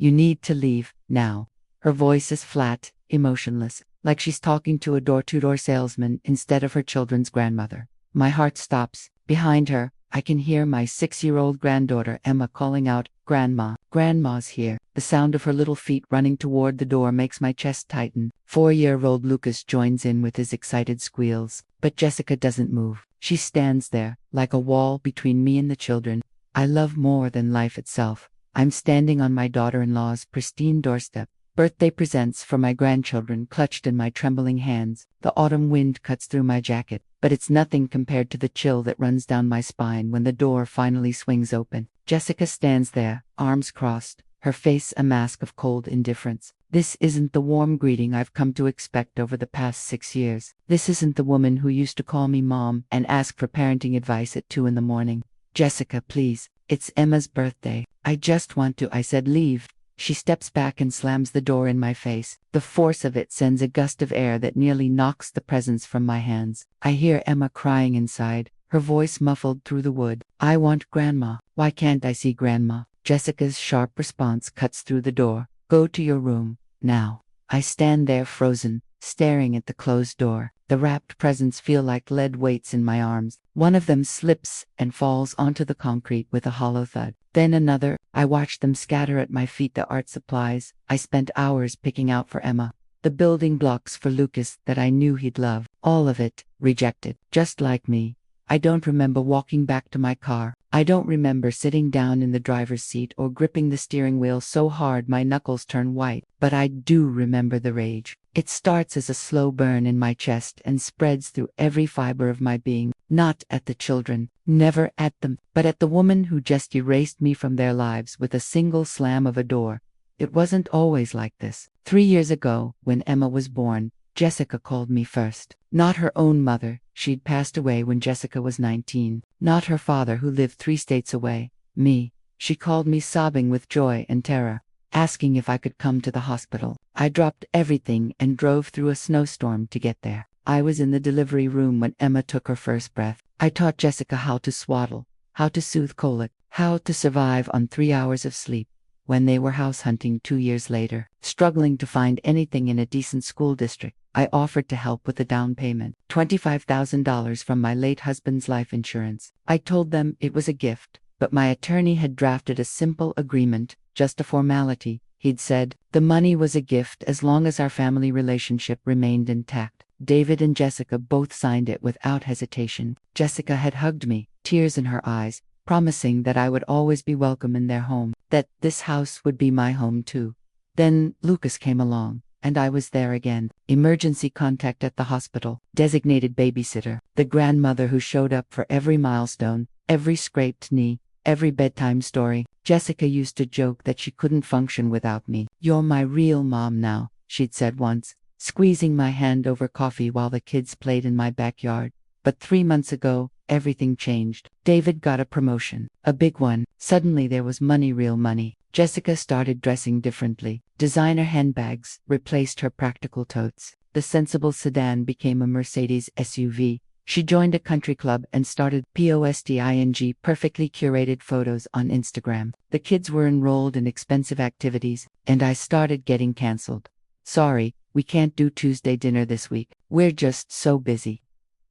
You need to leave, now. Her voice is flat, emotionless, like she's talking to a door-to-door salesman instead of her children's grandmother. My heart stops. Behind her, I can hear my 6-year-old granddaughter Emma calling out, "Grandma, Grandma's here." The sound of her little feet running toward the door makes my chest tighten. 4-year-old Lucas joins in with his excited squeals, but Jessica doesn't move. She stands there, like a wall between me and the children. I love more than life itself. I'm standing on my daughter-in-law's pristine doorstep. Birthday presents for my grandchildren clutched in my trembling hands. The autumn wind cuts through my jacket, but it's nothing compared to the chill that runs down my spine when the door finally swings open. Jessica stands there, arms crossed, her face a mask of cold indifference. This isn't the warm greeting I've come to expect over the past 6 years. This isn't the woman who used to call me mom and ask for parenting advice at 2 in the morning. "Jessica, please. It's Emma's birthday. I just want to," I said. "Leave." She steps back and slams the door in my face. The force of it sends a gust of air that nearly knocks the presents from my hands. I hear Emma crying inside, her voice muffled through the wood. "I want Grandma. Why can't I see Grandma?" Jessica's sharp response cuts through the door. "Go to your room, now." I stand there frozen, staring at the closed door. The wrapped presents feel like lead weights in my arms. One of them slips and falls onto the concrete with a hollow thud. Then another. I watch them scatter at my feet. The art supplies I spent hours picking out for Emma. The building blocks for Lucas that I knew he'd love. All of it rejected, just like me. I don't remember walking back to my car. I don't remember sitting down in the driver's seat or gripping the steering wheel so hard my knuckles turn white. But I do remember the rage. It starts as a slow burn in my chest and spreads through every fiber of my being. Not at the children, never at them, but at the woman who just erased me from their lives with a single slam of a door. It wasn't always like this. 3 years ago, when Emma was born, Jessica called me first. Not her own mother. She'd passed away when Jessica was 19. Not her father, who lived 3 states away. Me. She called me sobbing with joy and terror, asking if I could come to the hospital. I dropped everything and drove through a snowstorm to get there. I was in the delivery room when Emma took her first breath. I taught Jessica how to swaddle, how to soothe colic, how to survive on 3 hours of sleep. When they were house hunting 2 years later, struggling to find anything in a decent school district, I offered to help with the down payment, $25,000 from my late husband's life insurance. I told them it was a gift, but my attorney had drafted a simple agreement, just a formality. He'd said the money was a gift as long as our family relationship remained intact. David and Jessica both signed it without hesitation. Jessica had hugged me, tears in her eyes, promising that I would always be welcome in their home, that this house would be my home too. Then Lucas came along, and I was there again. Emergency contact at the hospital, designated babysitter, the grandmother who showed up for every milestone, every scraped knee, every bedtime story. Jessica used to joke that she couldn't function without me. "You're my real mom now," she'd said once, squeezing my hand over coffee while the kids played in my backyard. But 3 months ago, everything changed. David got a promotion, a big one. Suddenly there was money, real money. Jessica started dressing differently. Designer handbags replaced her practical totes. The sensible sedan became a Mercedes SUV. She joined a country club and started posting perfectly curated photos on Instagram. The kids were enrolled in expensive activities, and I started getting canceled. "Sorry, we can't do Tuesday dinner this week. We're just so busy."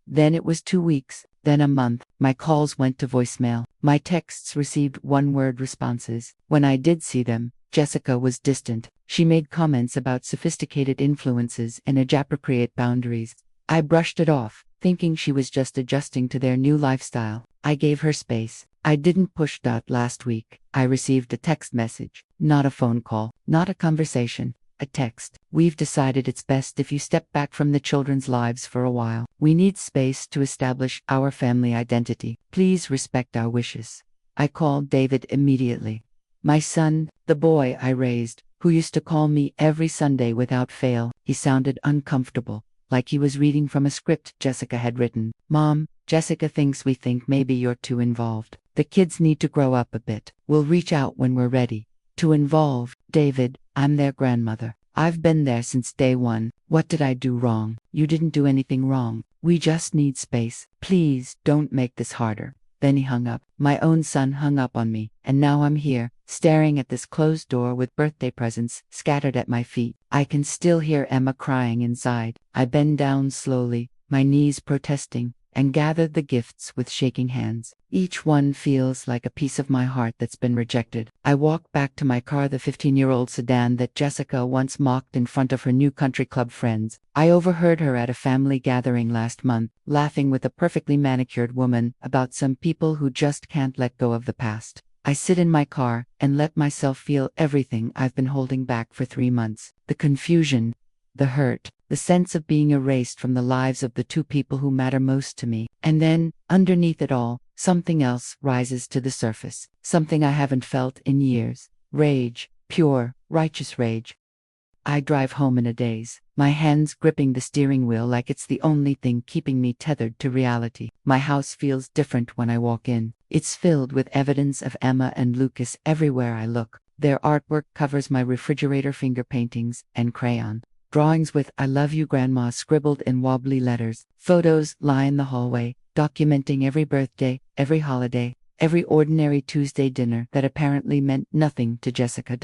Then it was 2 weeks, then a month. My calls went to voicemail. My texts received one-word responses. When I did see them, Jessica was distant. She made comments about sophisticated influences and age-appropriate boundaries. I brushed it off, thinking she was just adjusting to their new lifestyle. I gave her space. I didn't push. Last week, I received a text message, not a phone call, not a conversation. A text. "We've decided it's best if you step back from the children's lives for a while. We need space to establish our family identity. Please respect our wishes." I called David immediately. My son, the boy I raised, who used to call me every Sunday without fail. He sounded uncomfortable, like he was reading from a script Jessica had written. "Mom, Jessica thinks we think maybe you're too involved. The kids need to grow up a bit. We'll reach out when we're ready." "Too involved, David? I'm their grandmother. I've been there since day one. What did I do wrong?" "You didn't do anything wrong. We just need space. Please don't make this harder." Then he hung up. My own son hung up on me, and now I'm here, staring at this closed door with birthday presents scattered at my feet. I can still hear Emma crying inside. I bend down slowly, my knees protesting, and gather the gifts with shaking hands. Each one feels like a piece of my heart that's been rejected. I walk back to my car, the 15-year-old sedan that Jessica once mocked in front of her new country club friends. I overheard her at a family gathering last month, laughing with a perfectly manicured woman about some people who just can't let go of the past. I sit in my car and let myself feel everything I've been holding back for 3 months. The confusion, the hurt, the sense of being erased from the lives of the two people who matter most to me. And then, underneath it all, something else rises to the surface. Something I haven't felt in years. Rage. Pure, righteous rage. I drive home in a daze, my hands gripping the steering wheel like it's the only thing keeping me tethered to reality. My house feels different when I walk in. It's filled with evidence of Emma and Lucas everywhere I look. Their artwork covers my refrigerator, finger paintings, and crayon. Drawings with "I love you, Grandma" scribbled in wobbly letters. Photos line the hallway, documenting every birthday, every holiday, every ordinary Tuesday dinner that apparently meant nothing to Jessica.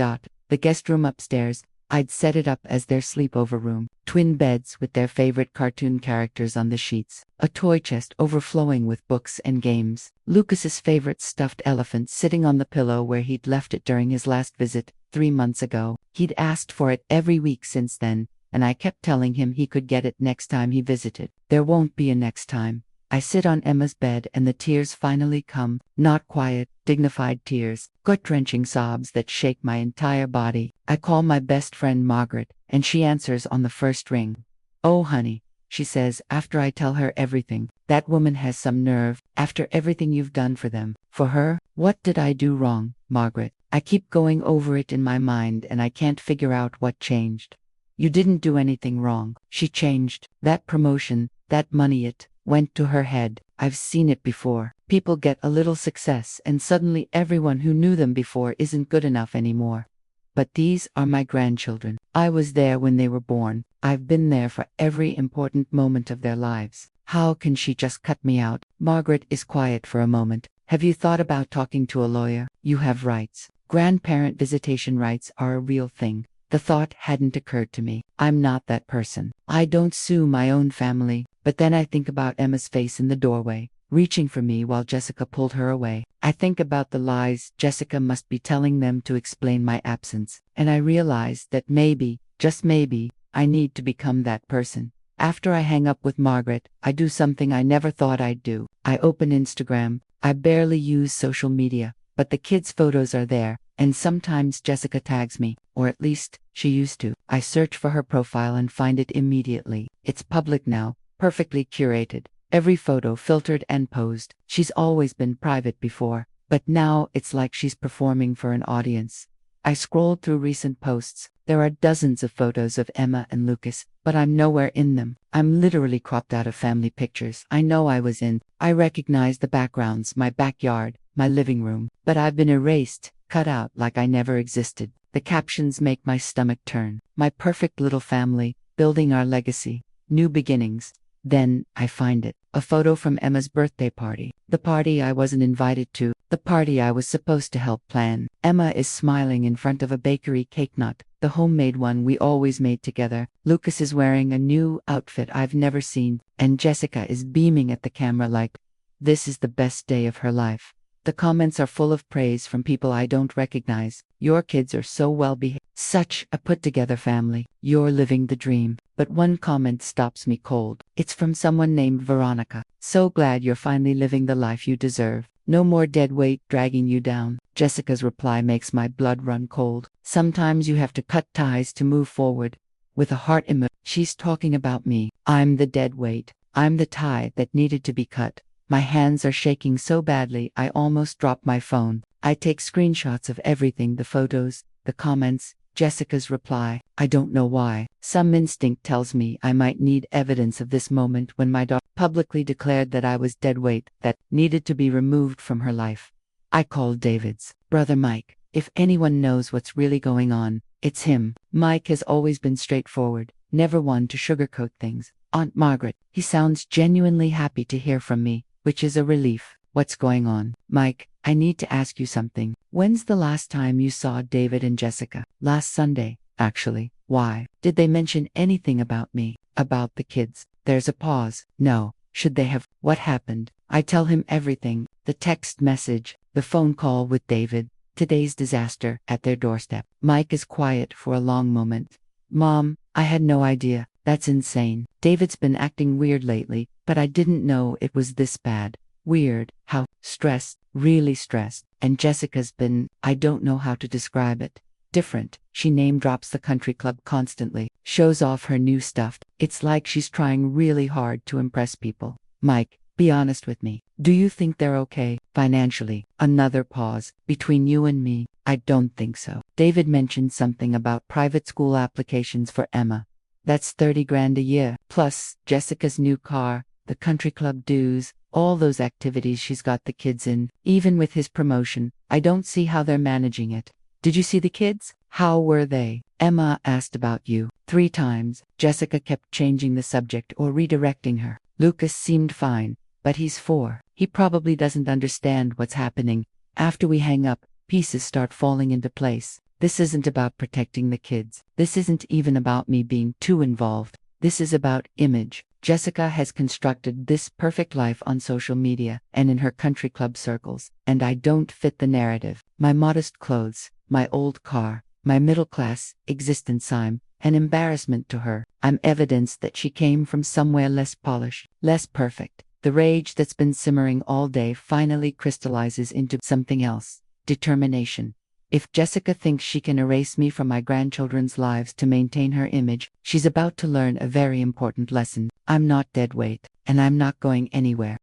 The guest room upstairs, I'd set it up as their sleepover room. Twin beds with their favorite cartoon characters on the sheets. A toy chest overflowing with books and games. Lucas's favorite stuffed elephant sitting on the pillow where he'd left it during his last visit, 3 months ago. He'd asked for it every week since then, and I kept telling him he could get it next time he visited. There won't be a next time. I sit on Emma's bed and the tears finally come. Not quiet, dignified tears, gut-wrenching sobs that shake my entire body. I call my best friend Margaret, and she answers on the first ring. "Oh honey," she says after I tell her everything. "That woman has some nerve, after everything you've done for them. For her? What did I do wrong, Margaret?" I keep going over it in my mind and I can't figure out what changed. "You didn't do anything wrong. She changed. That promotion, that money, it went to her head. I've seen it before. People get a little success and suddenly everyone who knew them before isn't good enough anymore. But these are my grandchildren. I was there when they were born. I've been there for every important moment of their lives. How can she just cut me out?" Margaret is quiet for a moment. "Have you thought about talking to a lawyer? You have rights. Grandparent visitation rights are a real thing." The thought hadn't occurred to me. I'm not that person. I don't sue my own family, but then I think about Emma's face in the doorway, reaching for me while Jessica pulled her away. I think about the lies Jessica must be telling them to explain my absence, and I realize that maybe, just maybe, I need to become that person. After I hang up with Margaret, I do something I never thought I'd do. I open Instagram. I barely use social media, but the kids' photos are there. And sometimes Jessica tags me, or at least, she used to. I search for her profile and find it immediately. It's public now, perfectly curated. Every photo filtered and posed. She's always been private before, but now it's like she's performing for an audience. I scrolled through recent posts. There are dozens of photos of Emma and Lucas, but I'm nowhere in them. I'm literally cropped out of family pictures I know I was in. I recognize the backgrounds, my backyard, my living room, but I've been erased. Cut out like I never existed. The captions make my stomach turn. My perfect little family, building our legacy, new beginnings. Then, I find it. A photo from Emma's birthday party. The party I wasn't invited to. The party I was supposed to help plan. Emma is smiling in front of a bakery cake, not the homemade one we always made together. Lucas is wearing a new outfit I've never seen. And Jessica is beaming at the camera like this is the best day of her life. The comments are full of praise from people I don't recognize. "Your kids are so well behaved. Such a put-together family. You're living the dream." But one comment stops me cold. It's from someone named Veronica. "So glad you're finally living the life you deserve. No more dead weight dragging you down." Jessica's reply makes my blood run cold. "Sometimes you have to cut ties to move forward." With a heart emoji. She's talking about me. I'm the dead weight. I'm the tie that needed to be cut. My hands are shaking so badly I almost drop my phone. I take screenshots of everything, the photos, the comments, Jessica's reply. I don't know why. Some instinct tells me I might need evidence of this moment when my daughter publicly declared that I was dead weight, that needed to be removed from her life. I called David's brother Mike. If anyone knows what's really going on, it's him. Mike has always been straightforward, never one to sugarcoat things. "Aunt Margaret," he sounds genuinely happy to hear from me, which is a relief. "What's going on?" "Mike, I need to ask you something." When's the last time you saw David and Jessica? Last Sunday, actually. Why? Did they mention anything about me? About the kids? There's a pause. No. Should they have? What happened? I tell him everything. The text message, the phone call with David, today's disaster at their doorstep. Mike is quiet for a long moment. Mom, I had no idea. That's insane. David's been acting weird lately, but I didn't know it was this bad. Weird. How? Stressed. Really stressed. And Jessica's been, I don't know how to describe it. Different. She name drops the country club constantly, shows off her new stuff. It's like she's trying really hard to impress people. Mike, be honest with me. Do you think they're okay financially? Another pause. Between you and me, I don't think so. David mentioned something about private school applications for Emma. That's 30 grand a year, plus Jessica's new car, the country club dues, all those activities she's got the kids in. Even with his promotion, I don't see how they're managing it. Did you see the kids? How were they? Emma asked about you 3 times. Jessica kept changing the subject or redirecting her. Lucas seemed fine, but he's 4. He probably doesn't understand what's happening. After we hang up, pieces start falling into place. This isn't about protecting the kids. This isn't even about me being too involved. This is about image. Jessica has constructed this perfect life on social media and in her country club circles, and I don't fit the narrative. My modest clothes, my old car, my middle-class existence, I'm an embarrassment to her. I'm evidence that she came from somewhere less polished, less perfect. The rage that's been simmering all day finally crystallizes into something else. Determination. If Jessica thinks she can erase me from my grandchildren's lives to maintain her image, she's about to learn a very important lesson. I'm not dead weight, and I'm not going anywhere.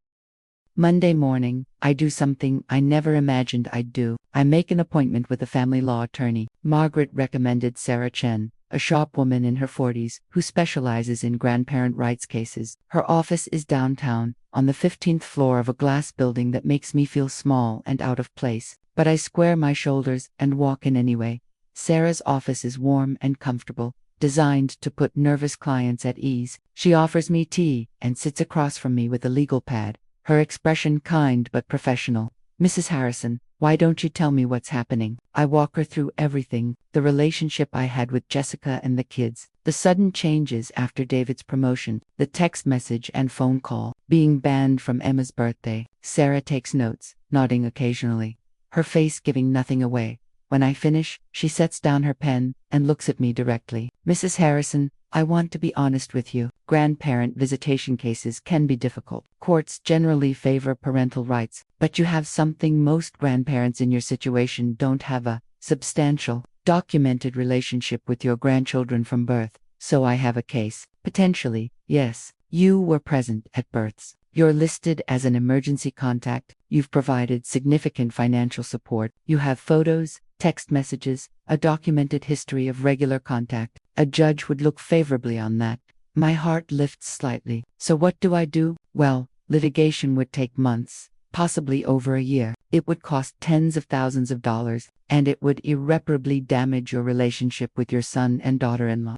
Monday morning, I do something I never imagined I'd do. I make an appointment with a family law attorney. Margaret recommended Sarah Chen, a sharp woman in her 40s who specializes in grandparent rights cases. Her office is downtown, on the 15th floor of a glass building that makes me feel small and out of place. But I square my shoulders and walk in anyway. Sarah's office is warm and comfortable, designed to put nervous clients at ease. She offers me tea and sits across from me with a legal pad, her expression kind but professional. Mrs. Harrison, why don't you tell me what's happening? I walk her through everything, the relationship I had with Jessica and the kids, the sudden changes after David's promotion, the text message and phone call, being banned from Emma's birthday. Sarah takes notes, nodding occasionally, her face giving nothing away. When I finish, she sets down her pen and looks at me directly. Mrs. Harrison, I want to be honest with you. Grandparent visitation cases can be difficult. Courts generally favor parental rights, but you have something most grandparents in your situation don't have: a substantial, documented relationship with your grandchildren from birth. So I have a case. Potentially, yes. You were present at births. You're listed as an emergency contact. You've provided significant financial support. You have photos, text messages, a documented history of regular contact. A judge would look favorably on that. My heart lifts slightly. So what do I do? Well, litigation would take months, possibly over a year. It would cost tens of thousands of dollars, and it would irreparably damage your relationship with your son and daughter-in-law.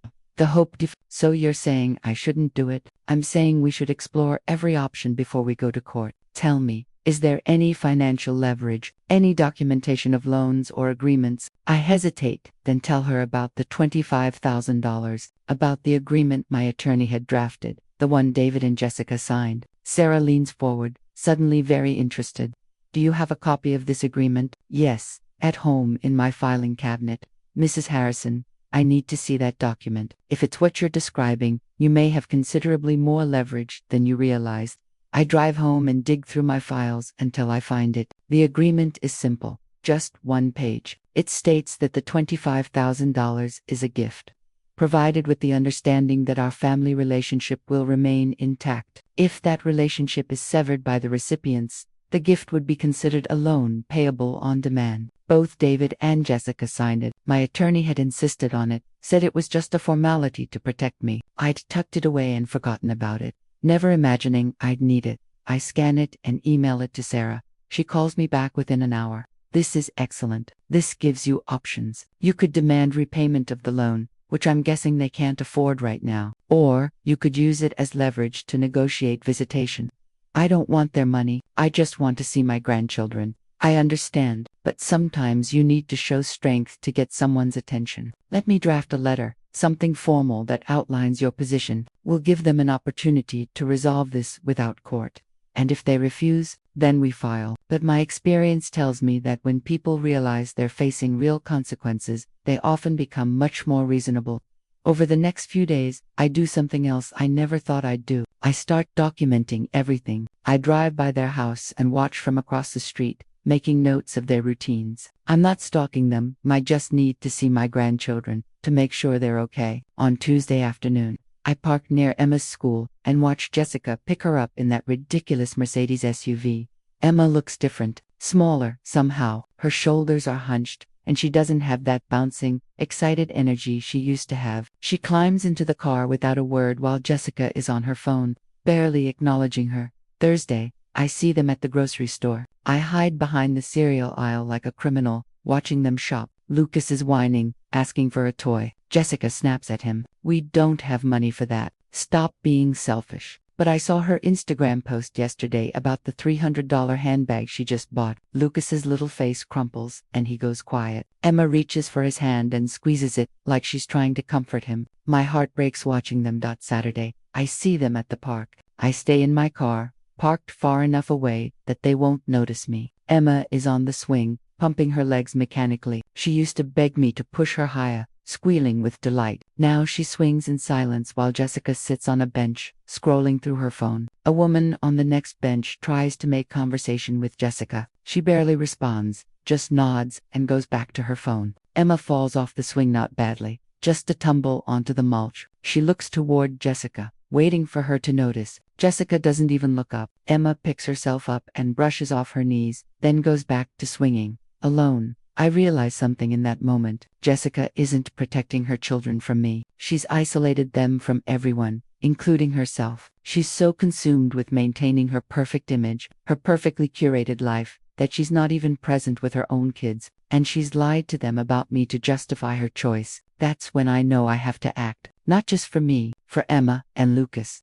So you're saying I shouldn't do it? I'm saying we should explore every option before we go to court. Tell me, is there any financial leverage, any documentation of loans or agreements? I hesitate, then tell her about the $25,000, about the agreement my attorney had drafted, the one David and Jessica signed. Sarah leans forward, suddenly very interested. Do you have a copy of this agreement? Yes, at home in my filing cabinet. Mrs. Harrison, I need to see that document. If it's what you're describing, you may have considerably more leverage than you realize. I drive home and dig through my files until I find it. The agreement is simple, just 1 page. It states that the $25,000 is a gift, provided with the understanding that our family relationship will remain intact. If that relationship is severed by the recipients, the gift would be considered a loan payable on demand. Both David and Jessica signed it. My attorney had insisted on it, said it was just a formality to protect me. I'd tucked it away and forgotten about it, never imagining I'd need it. I scan it and email it to Sarah. She calls me back within an hour. This is excellent. This gives you options. You could demand repayment of the loan, which I'm guessing they can't afford right now. Or, you could use it as leverage to negotiate visitation. I don't want their money. I just want to see my grandchildren. I understand, but sometimes you need to show strength to get someone's attention. Let me draft a letter, something formal that outlines your position. We'll give them an opportunity to resolve this without court. And if they refuse, then we file. But my experience tells me that when people realize they're facing real consequences, they often become much more reasonable. Over the next few days, I do something else I never thought I'd do. I start documenting everything. I drive by their house and watch from across the street, making notes of their routines. I'm not stalking them, I just need to see my grandchildren, to make sure they're okay. On Tuesday afternoon, I parked near Emma's school and watched Jessica pick her up in that ridiculous Mercedes SUV. Emma looks different, smaller, somehow. Her shoulders are hunched, and she doesn't have that bouncing, excited energy she used to have. She climbs into the car without a word while Jessica is on her phone, barely acknowledging her. Thursday, I see them at the grocery store. I hide behind the cereal aisle like a criminal, watching them shop. Lucas is whining, asking for a toy. Jessica snaps at him. We don't have money for that. Stop being selfish. But I saw her Instagram post yesterday about the $300 handbag she just bought. Lucas's little face crumples, and he goes quiet. Emma reaches for his hand and squeezes it, like she's trying to comfort him. My heart breaks watching them. Saturday, I see them at the park. I stay in my car, parked far enough away that they won't notice me. Emma is on the swing, pumping her legs mechanically. She used to beg me to push her higher, squealing with delight. Now she swings in silence while Jessica sits on a bench, scrolling through her phone. A woman on the next bench tries to make conversation with Jessica. She barely responds, just nods and goes back to her phone. Emma falls off the swing, not badly, just a tumble onto the mulch. She looks toward Jessica, waiting for her to notice. Jessica doesn't even look up. Emma picks herself up and brushes off her knees, then goes back to swinging. Alone, I realize something in that moment. Jessica isn't protecting her children from me. She's isolated them from everyone, including herself. She's so consumed with maintaining her perfect image, her perfectly curated life, that she's not even present with her own kids, and she's lied to them about me to justify her choice. That's when I know I have to act, not just for me, for Emma and Lucas.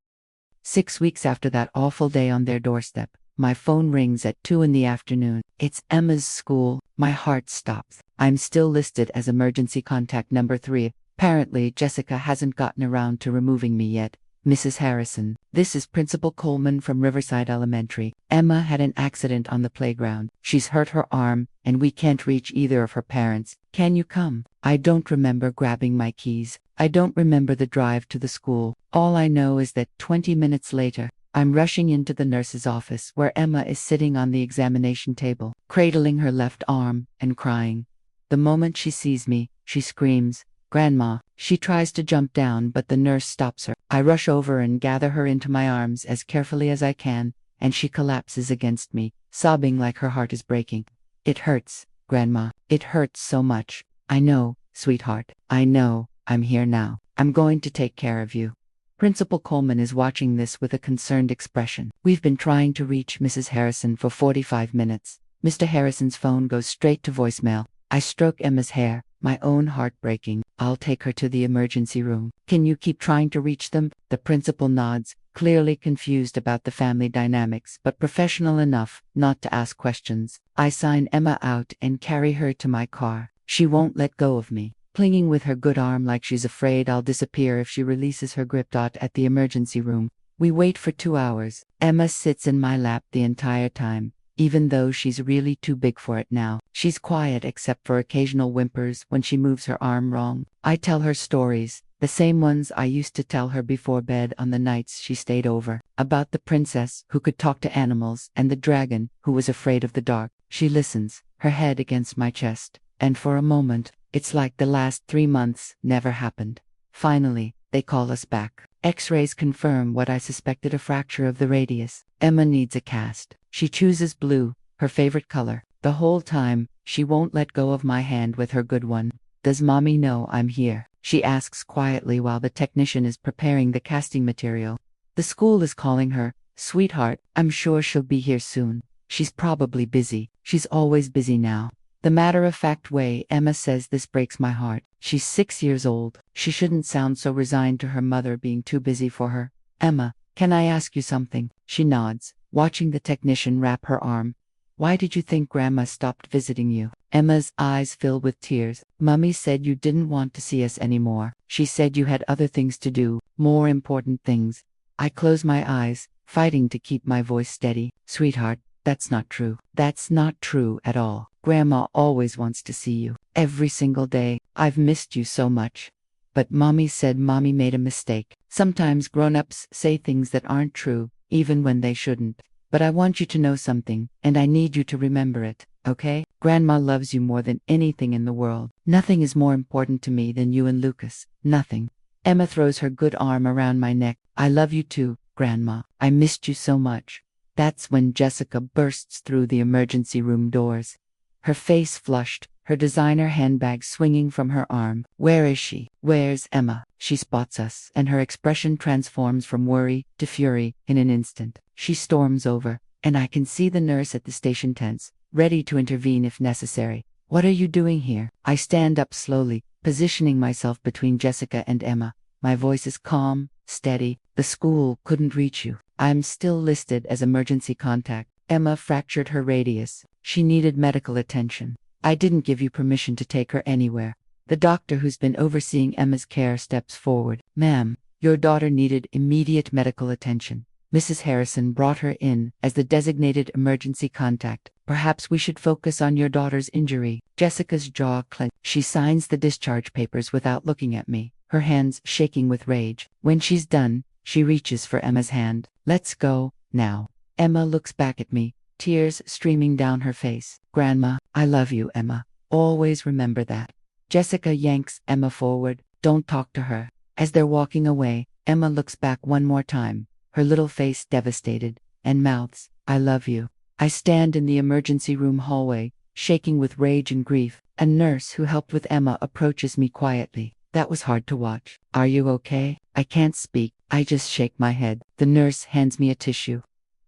6 weeks after that awful day on their doorstep, my phone rings at 2 in the afternoon. It's Emma's school. My heart stops. I'm still listed as emergency contact number 3. Apparently, Jessica hasn't gotten around to removing me yet. Mrs. Harrison, this is Principal Coleman from Riverside Elementary. Emma had an accident on the playground. She's hurt her arm, and we can't reach either of her parents. Can you come? I don't remember grabbing my keys. I don't remember the drive to the school. All I know is that 20 minutes later, I'm rushing into the nurse's office where Emma is sitting on the examination table, cradling her left arm and crying. The moment she sees me, she screams, "Grandma." She tries to jump down, but the nurse stops her. I rush over and gather her into my arms as carefully as I can, and she collapses against me, sobbing like her heart is breaking. "It hurts, Grandma. It hurts so much." "I know, sweetheart. I know. I'm here now. I'm going to take care of you." Principal Coleman is watching this with a concerned expression. We've been trying to reach Mrs. Harrison for 45 minutes. Mr. Harrison's phone goes straight to voicemail. I stroke Emma's hair, my own heart breaking. "I'll take her to the emergency room. Can you keep trying to reach them?" The principal nods, clearly confused about the family dynamics, but professional enough not to ask questions. I sign Emma out and carry her to my car. She won't let go of me, clinging with her good arm like she's afraid I'll disappear if she releases her grip. At the emergency room, we wait for 2 hours. Emma sits in my lap the entire time, even though she's really too big for it now. She's quiet except for occasional whimpers when she moves her arm wrong. I tell her stories, the same ones I used to tell her before bed on the nights she stayed over, about the princess who could talk to animals and the dragon who was afraid of the dark. She listens, her head against my chest, and for a moment, it's like the last 3 months never happened. Finally, they call us back. X-rays confirm what I suspected, a fracture of the radius. Emma needs a cast. She chooses blue, her favorite color. The whole time, she won't let go of my hand with her good one. "Does Mommy know I'm here?" she asks quietly while the technician is preparing the casting material. "The school is calling her. Sweetheart, I'm sure she'll be here soon. She's probably busy. She's always busy now." The matter-of-fact way Emma says this breaks my heart. She's 6 years old. She shouldn't sound so resigned to her mother being too busy for her. "Emma, can I ask you something?" She nods, watching the technician wrap her arm. Why did you think Grandma stopped visiting you? Emma's eyes filled with tears. Mummy said you didn't want to see us anymore. She said you had other things to do, more important things. I closed my eyes, fighting to keep my voice steady. Sweetheart, that's not true. That's not true at all. Grandma always wants to see you. Every single day. I've missed you so much. But Mommy said Mommy made a mistake. Sometimes grown-ups say things that aren't true, even when they shouldn't. But I want you to know something, and I need you to remember it, okay? Grandma loves you more than anything in the world. Nothing is more important to me than you and Lucas. Nothing. Emma throws her good arm around my neck. I love you too, Grandma. I missed you so much. That's when Jessica bursts through the emergency room doors. Her face flushed, her designer handbag swinging from her arm. Where is she? Where's Emma? She spots us, and her expression transforms from worry to fury in an instant. She storms over, and I can see the nurse at the station tense, ready to intervene if necessary. What are you doing here? I stand up slowly, positioning myself between Jessica and Emma. My voice is calm, steady. The school couldn't reach you. I'm still listed as emergency contact. Emma fractured her radius. She needed medical attention. I didn't give you permission to take her anywhere. The doctor who's been overseeing Emma's care steps forward. Ma'am, your daughter needed immediate medical attention. Mrs. Harrison brought her in as the designated emergency contact. Perhaps we should focus on your daughter's injury. Jessica's jaw clenched. She signs the discharge papers without looking at me, her hands shaking with rage. When she's done, she reaches for Emma's hand. Let's go, now. Emma looks back at me, tears streaming down her face. Grandma, I love you, Emma. Always remember that. Jessica yanks Emma forward. Don't talk to her. As they're walking away, Emma looks back one more time, her little face devastated, and mouths, I love you. I stand in the emergency room hallway, shaking with rage and grief. A nurse who helped with Emma approaches me quietly. That was hard to watch. Are you okay? I can't speak. I just shake my head. The nurse hands me a tissue.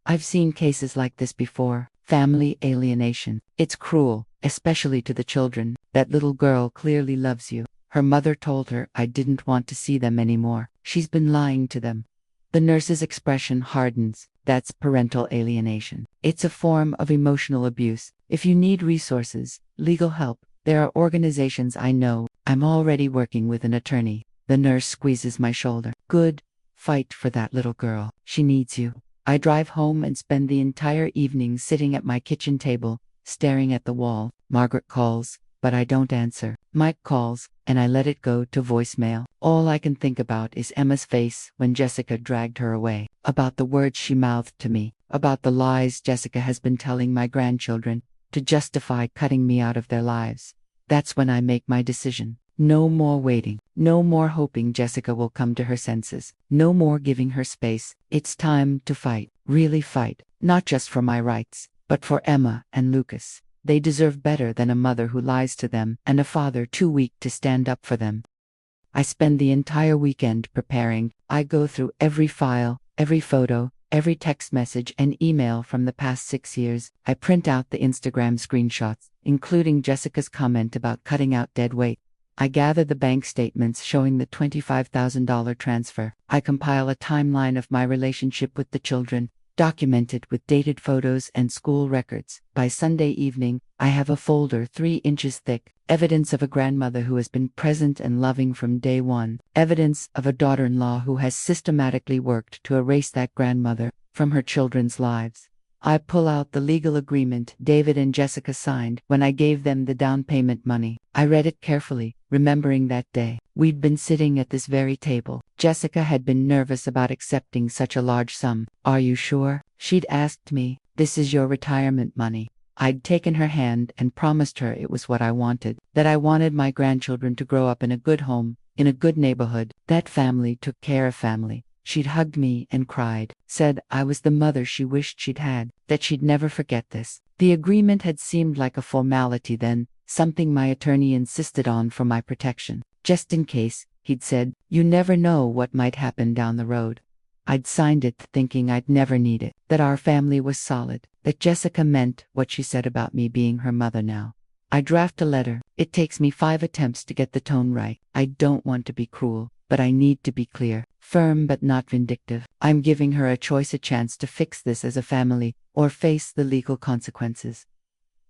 I've seen cases like this before. Family alienation. It's cruel, especially to the children. That little girl clearly loves you. Her mother told her I didn't want to see them anymore. She's been lying to them. The nurse's expression hardens. That's parental alienation. It's a form of emotional abuse. If you need resources, legal help, there are organizations I know. I'm already working with an attorney. The nurse squeezes my shoulder. Good. Fight for that little girl. She needs you. I drive home and spend the entire evening sitting at my kitchen table, staring at the wall. Margaret calls, but I don't answer. Mike calls, and I let it go to voicemail. All I can think about is Emma's face when Jessica dragged her away, about the words she mouthed to me, about the lies Jessica has been telling my grandchildren to justify cutting me out of their lives. That's when I make my decision. No more waiting. No more hoping Jessica will come to her senses. No more giving her space. It's time to fight. Really fight. Not just for my rights, but for Emma and Lucas. They deserve better than a mother who lies to them and a father too weak to stand up for them. I spend the entire weekend preparing. I go through every file, every photo, every text message and email from the past 6 years. I print out the Instagram screenshots, including Jessica's comment about cutting out dead weight. I gather the bank statements showing the $25,000 transfer. I compile a timeline of my relationship with the children, documented with dated photos and school records. By Sunday evening, I have a folder 3 inches thick, evidence of a grandmother who has been present and loving from day one, evidence of a daughter-in-law who has systematically worked to erase that grandmother from her children's lives. I pull out the legal agreement David and Jessica signed when I gave them the down payment money. I read it carefully, remembering that day. We'd been sitting at this very table. Jessica had been nervous about accepting such a large sum. Are you sure? She'd asked me. This is your retirement money. I'd taken her hand and promised her it was what I wanted, that I wanted my grandchildren to grow up in a good home, in a good neighborhood. That family took care of family. She'd hugged me and cried, said I was the mother she wished she'd had, that she'd never forget this. The agreement had seemed like a formality then, something my attorney insisted on for my protection. Just in case, he'd said, you never know what might happen down the road. I'd signed it thinking I'd never need it, that our family was solid, that Jessica meant what she said about me being her mother now. I draft a letter. It takes me 5 attempts to get the tone right. I don't want to be cruel, but I need to be clear. firm but not vindictive. I'm giving her a choice, a chance to fix this as a family, or face the legal consequences.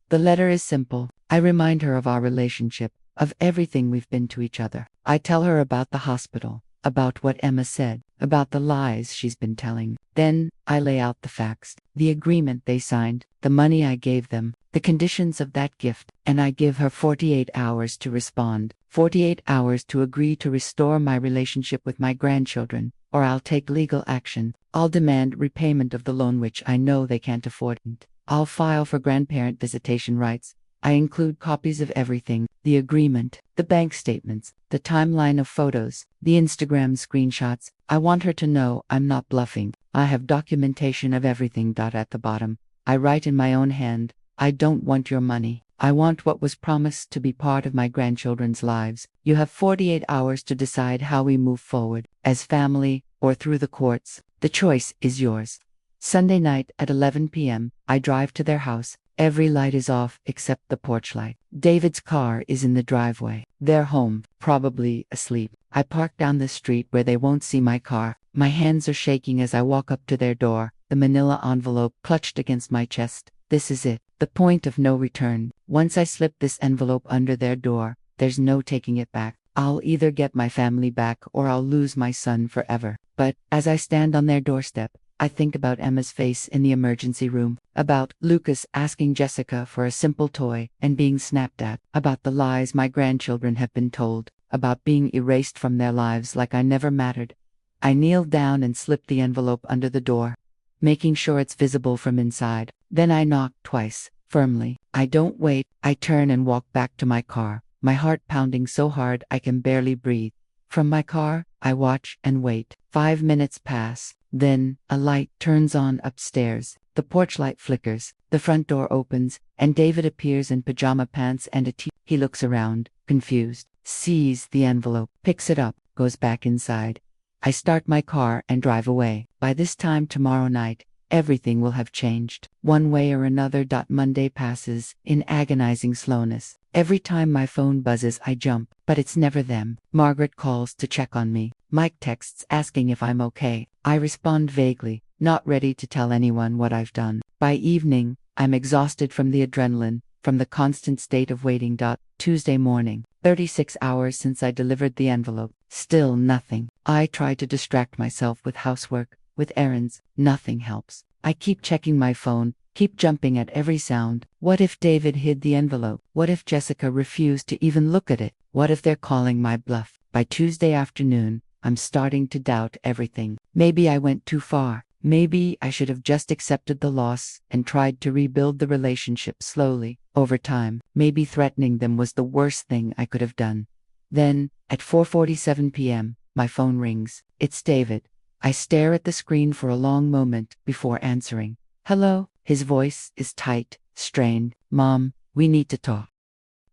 The letter is simple. I remind her of our relationship, of everything we've been to each other. I tell her about the hospital, about what Emma said, about the lies she's been telling. Then, I lay out the facts, the agreement they signed, the money I gave them, the conditions of that gift, and I give her 48 hours to respond, 48 hours to agree to restore my relationship with my grandchildren, or I'll take legal action. I'll demand repayment of the loan which I know they can't afford. I'll file for grandparent visitation rights. I include copies of everything, the agreement, the bank statements, the timeline of photos, the Instagram screenshots. I want her to know I'm not bluffing. I have documentation of everything. At the bottom, I write in my own hand, I don't want your money. I want what was promised to be part of my grandchildren's lives. You have 48 hours to decide how we move forward, as family or through the courts. The choice is yours. Sunday night at 11 p.m., I drive to their house. Every light is off except the porch light. David's car is in the driveway. They're home, probably asleep. I park down the street where they won't see my car. My hands are shaking as I walk up to their door, the manila envelope clutched against my chest. This is it, the point of no return. Once I slip this envelope under their door, there's no taking it back. I'll either get my family back or I'll lose my son forever. But, as I stand on their doorstep, I think about Emma's face in the emergency room, about Lucas asking Jessica for a simple toy and being snapped at, about the lies my grandchildren have been told, about being erased from their lives like I never mattered. I kneel down and slip the envelope under the door, making sure it's visible from inside. Then I knock twice, firmly. I don't wait. I turn and walk back to my car, my heart pounding so hard I can barely breathe. From my car, I watch and wait. 5 minutes pass. Then, a light turns on upstairs. The porch light flickers, the front door opens, and David appears in pajama pants and a tee. He looks around, confused, sees the envelope, picks it up, goes back inside. I start my car and drive away. By this time tomorrow night, everything will have changed, one way or another. Monday passes, in agonizing slowness. Every time my phone buzzes I jump, but it's never them. Margaret calls to check on me. Mike texts asking if I'm okay. I respond vaguely, not ready to tell anyone what I've done. By evening, I'm exhausted from the adrenaline, from the constant state of waiting. Tuesday morning, 36 hours since I delivered the envelope. Still nothing. I try to distract myself with housework, with errands. Nothing helps. I keep checking my phone, keep jumping at every sound. What if David hid the envelope? What if Jessica refused to even look at it? What if they're calling my bluff? By Tuesday afternoon, I'm starting to doubt everything. Maybe I went too far. Maybe I should have just accepted the loss and tried to rebuild the relationship slowly, over time. Maybe threatening them was the worst thing I could have done. Then, at 4:47 p.m., my phone rings. It's David. I stare at the screen for a long moment before answering. Hello? His voice is tight, strained. Mom, we need to talk.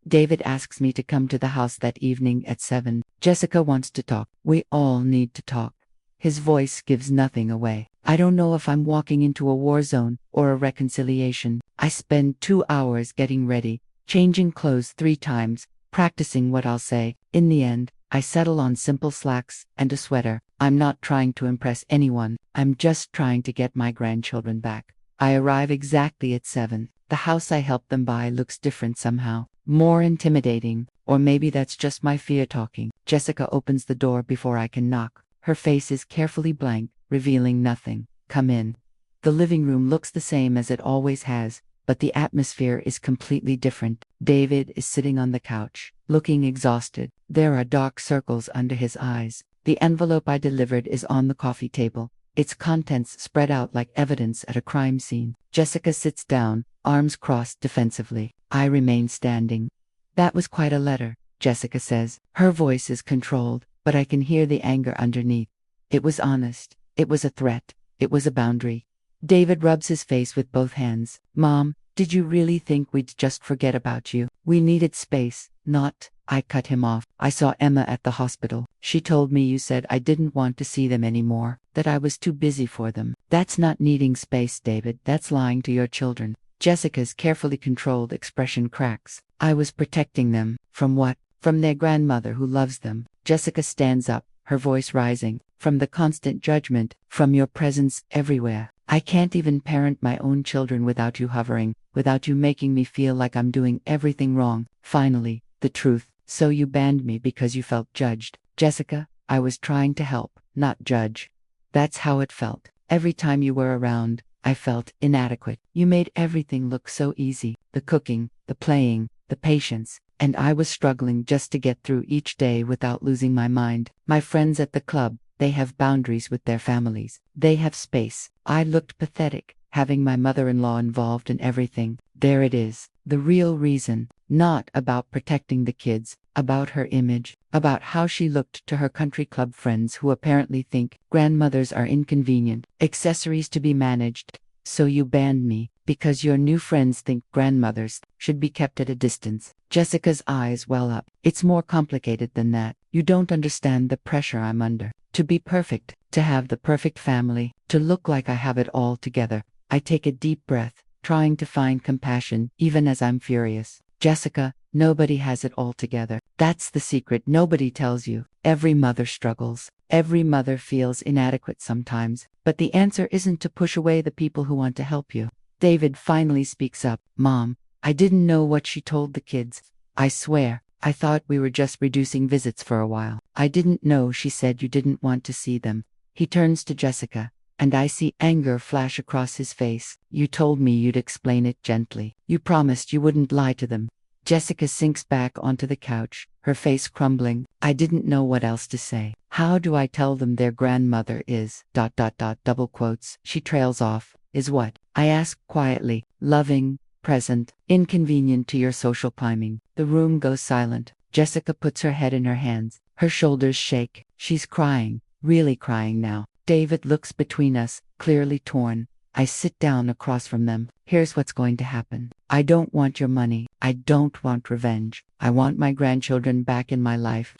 David asks me to come to the house that evening at 7. Jessica wants to talk. We all need to talk. His voice gives nothing away. I don't know if I'm walking into a war zone or a reconciliation. I spend 2 hours getting ready, changing clothes 3 times, practicing what I'll say. In the end, I settle on simple slacks and a sweater. I'm not trying to impress anyone. I'm just trying to get my grandchildren back. I arrive exactly at 7. The house I helped them buy looks different somehow. More intimidating, or maybe that's just my fear talking. Jessica opens the door before I can knock. Her face is carefully blank, revealing nothing. Come in. The living room looks the same as it always has, but the atmosphere is completely different. David is sitting on the couch, looking exhausted. There are dark circles under his eyes. The envelope I delivered is on the coffee table, its contents spread out like evidence at a crime scene. Jessica sits down, arms crossed defensively. I remain standing. That was quite a letter, Jessica says. Her voice is controlled, but I can hear the anger underneath. It was honest. It was a threat. It was a boundary. David rubs his face with both hands. Mom, did you really think we'd just forget about you? We needed space, not... I cut him off. I saw Emma at the hospital. She told me you said I didn't want to see them anymore, that I was too busy for them. That's not needing space, David. That's lying to your children. Jessica's carefully controlled expression cracks. I was protecting them. From what? From their grandmother who loves them. Jessica stands up, her voice rising. from the constant judgment, from your presence everywhere. I can't even parent my own children without you hovering, without you making me feel like I'm doing everything wrong. Finally, the truth. So you banned me because you felt judged. Jessica, I was trying to help, not judge. That's how it felt. Every time you were around, I felt inadequate. You made everything look so easy. The cooking, the playing, the patience. And I was struggling just to get through each day without losing my mind. My friends at the club, they have boundaries with their families. They have space. I looked pathetic, having my mother-in-law involved in everything. There it is. The real reason. Not about protecting the kids, about her image, about how she looked to her country club friends who apparently think grandmothers are inconvenient, accessories to be managed. So you banned me, because your new friends think grandmothers should be kept at a distance. Jessica's eyes well up. It's more complicated than that. You don't understand the pressure I'm under. To be perfect, to have the perfect family, to look like I have it all together. I take a deep breath, trying to find compassion, even as I'm furious. Jessica, nobody has it all together. That's the secret nobody tells you. Every mother struggles. Every mother feels inadequate sometimes. But the answer isn't to push away the people who want to help you. David finally speaks up. Mom, I didn't know what she told the kids. I swear, I thought we were just reducing visits for a while. I didn't know she said you didn't want to see them. He turns to Jessica, and I see anger flash across his face. You told me you'd explain it gently. You promised you wouldn't lie to them. Jessica sinks back onto the couch, her face crumbling. I didn't know what else to say. How do I tell them their grandmother is, ... double quotes. She trails off. Is what? I ask quietly, loving, present, inconvenient to your social climbing. The room goes silent. Jessica puts her head in her hands. Her shoulders shake. She's crying, really crying now. David looks between us, clearly torn. I sit down across from them. Here's what's going to happen. I don't want your money. I don't want revenge. I want my grandchildren back in my life.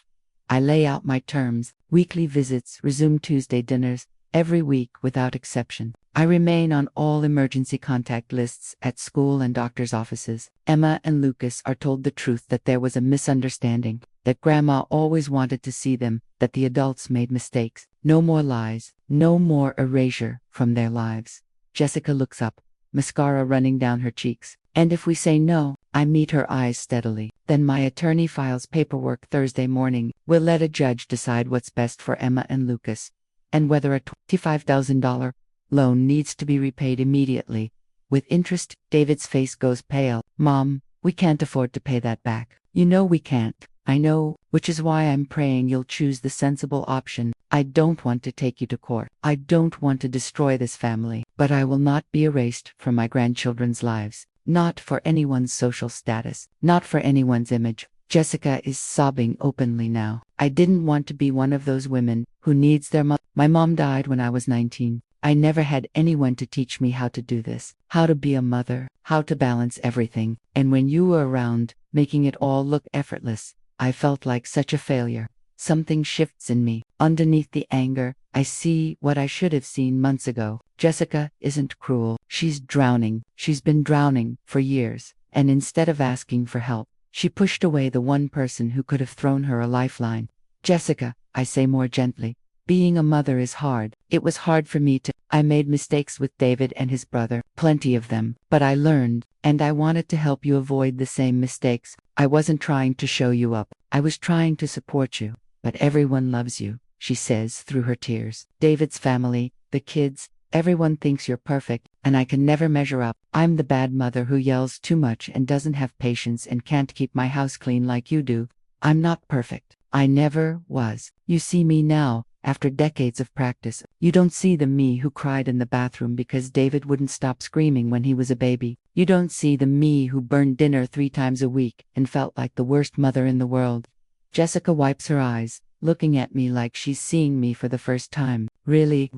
I lay out my terms. Weekly visits, resume Tuesday dinners, every week without exception. I remain on all emergency contact lists at school and doctor's offices. Emma and Lucas are told the truth that there was a misunderstanding, that Grandma always wanted to see them, that the adults made mistakes. No more lies, no more erasure from their lives. Jessica looks up, mascara running down her cheeks. And if we say no, I meet her eyes steadily. Then my attorney files paperwork Thursday morning. We'll let a judge decide what's best for Emma and Lucas, and whether a $25,000 loan needs to be repaid immediately. With interest, David's face goes pale. Mom, we can't afford to pay that back. You know we can't. I know, which is why I'm praying you'll choose the sensible option. I don't want to take you to court. I don't want to destroy this family. But I will not be erased from my grandchildren's lives. Not for anyone's social status. Not for anyone's image. Jessica is sobbing openly now. I didn't want to be one of those women who needs their mother. My mom died when I was 19. I never had anyone to teach me how to do this, how to be a mother, how to balance everything. And when you were around, making it all look effortless, I felt like such a failure. Something shifts in me. Underneath the anger, I see what I should have seen months ago. Jessica isn't cruel. She's drowning. She's been drowning for years. And instead of asking for help, she pushed away the one person who could have thrown her a lifeline. Jessica, I say more gently, being a mother is hard. It was hard for me to. I made mistakes with David and his brother, plenty of them, but I learned, and I wanted to help you avoid the same mistakes. I wasn't trying to show you up. I was trying to support you. But everyone loves you, she says through her tears. David's family, the kids, everyone thinks you're perfect, and I can never measure up. I'm the bad mother who yells too much and doesn't have patience and can't keep my house clean like you do. I'm not perfect. I never was. You see me now, after decades of practice. You don't see the me who cried in the bathroom because David wouldn't stop screaming when he was a baby. You don't see the me who burned dinner 3 times a week and felt like the worst mother in the world. Jessica wipes her eyes, looking at me like she's seeing me for the first time. Really,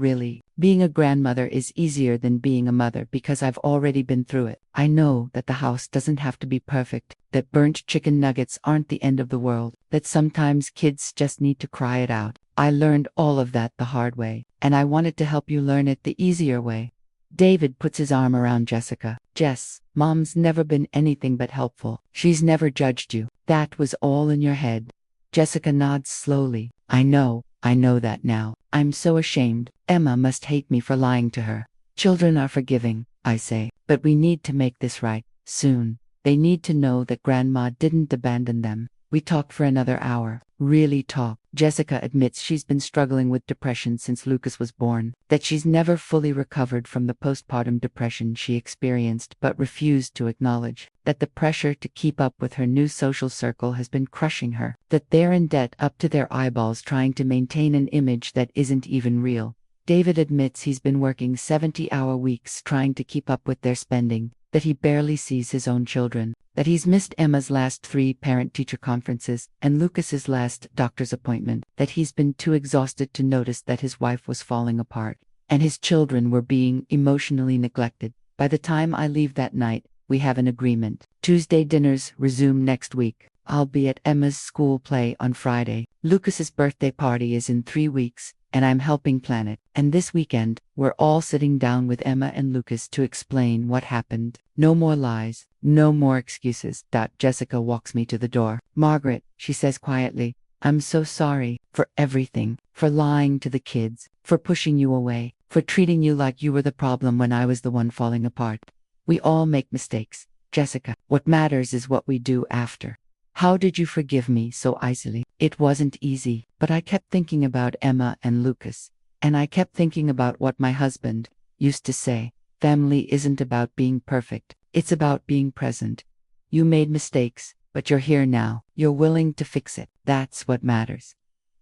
being a grandmother is easier than being a mother because I've already been through it. I know that the house doesn't have to be perfect, that burnt chicken nuggets aren't the end of the world, that sometimes kids just need to cry it out. I learned all of that the hard way, and I wanted to help you learn it the easier way. David puts his arm around Jessica. Jess, Mom's never been anything but helpful. She's never judged you. That was all in your head. Jessica nods slowly. I know, I know that now. I'm so ashamed. Emma must hate me for lying to her. Children are forgiving, I say, but we need to make this right, soon. They need to know that Grandma didn't abandon them. We talk for another hour. Really talk. Jessica admits she's been struggling with depression since Lucas was born, that she's never fully recovered from the postpartum depression she experienced but refused to acknowledge, that the pressure to keep up with her new social circle has been crushing her, that they're in debt up to their eyeballs trying to maintain an image that isn't even real. David admits he's been working 70-hour weeks trying to keep up with their spending, that he barely sees his own children, that he's missed Emma's last 3 parent-teacher conferences and Lucas's last doctor's appointment, that he's been too exhausted to notice that his wife was falling apart, and his children were being emotionally neglected. By the time I leave that night, we have an agreement. Tuesday dinners resume next week. I'll be at Emma's school play on Friday. Lucas's birthday party is in 3 weeks, and I'm helping plan it. And this weekend, we're all sitting down with Emma and Lucas to explain what happened. No more lies, no more excuses. Jessica walks me to the door. Margaret, she says quietly, I'm so sorry for everything, for lying to the kids, for pushing you away, for treating you like you were the problem when I was the one falling apart. We all make mistakes, Jessica. What matters is what we do after. How did you forgive me so easily? It wasn't easy, but I kept thinking about Emma and Lucas. And I kept thinking about what my husband used to say. Family isn't about being perfect. It's about being present. You made mistakes, but you're here now. You're willing to fix it. That's what matters.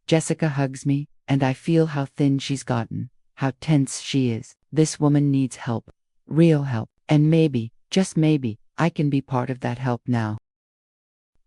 Jessica hugs me, and I feel how thin she's gotten, how tense she is. This woman needs help. Real help. And maybe, just maybe, I can be part of that help now.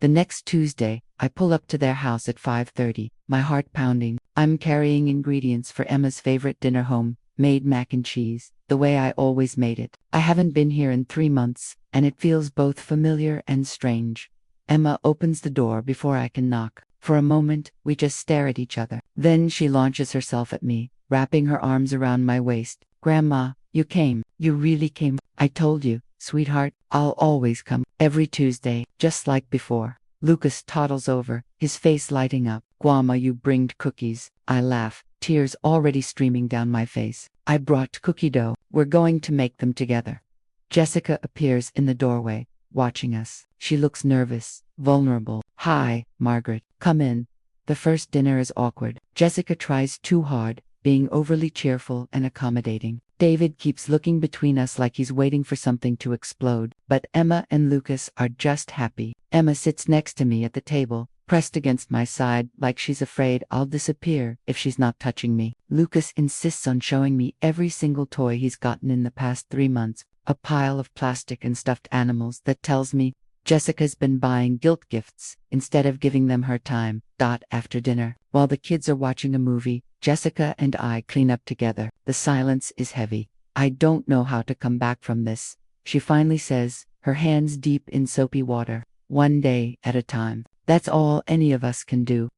The next Tuesday, I pull up to their house at 5:30, my heart pounding. I'm carrying ingredients for Emma's favorite dinner, home-made mac and cheese, the way I always made it. I haven't been here in 3 months, and it feels both familiar and strange. Emma opens the door before I can knock. For a moment, we just stare at each other. Then she launches herself at me, wrapping her arms around my waist. Grandma, you came. You really came. I told you, sweetheart, I'll always come. Every Tuesday, just like before. Lucas toddles over, his face lighting up. Grandma, you bringed cookies. I laugh, tears already streaming down my face. I brought cookie dough. We're going to make them together. Jessica appears in the doorway, watching us. She looks nervous, vulnerable. Hi, Margaret. Come in. The first dinner is awkward. Jessica tries too hard, being overly cheerful and accommodating. David keeps looking between us like he's waiting for something to explode, but Emma and Lucas are just happy. Emma sits next to me at the table, pressed against my side like she's afraid I'll disappear if she's not touching me. Lucas insists on showing me every single toy he's gotten in the past 3 months, a pile of plastic and stuffed animals that tells me Jessica's been buying guilt gifts instead of giving them her time. After dinner, while the kids are watching a movie, Jessica and I clean up together. The silence is heavy. I don't know how to come back from this, she finally says, her hands deep in soapy water. One day at a time. That's all any of us can do.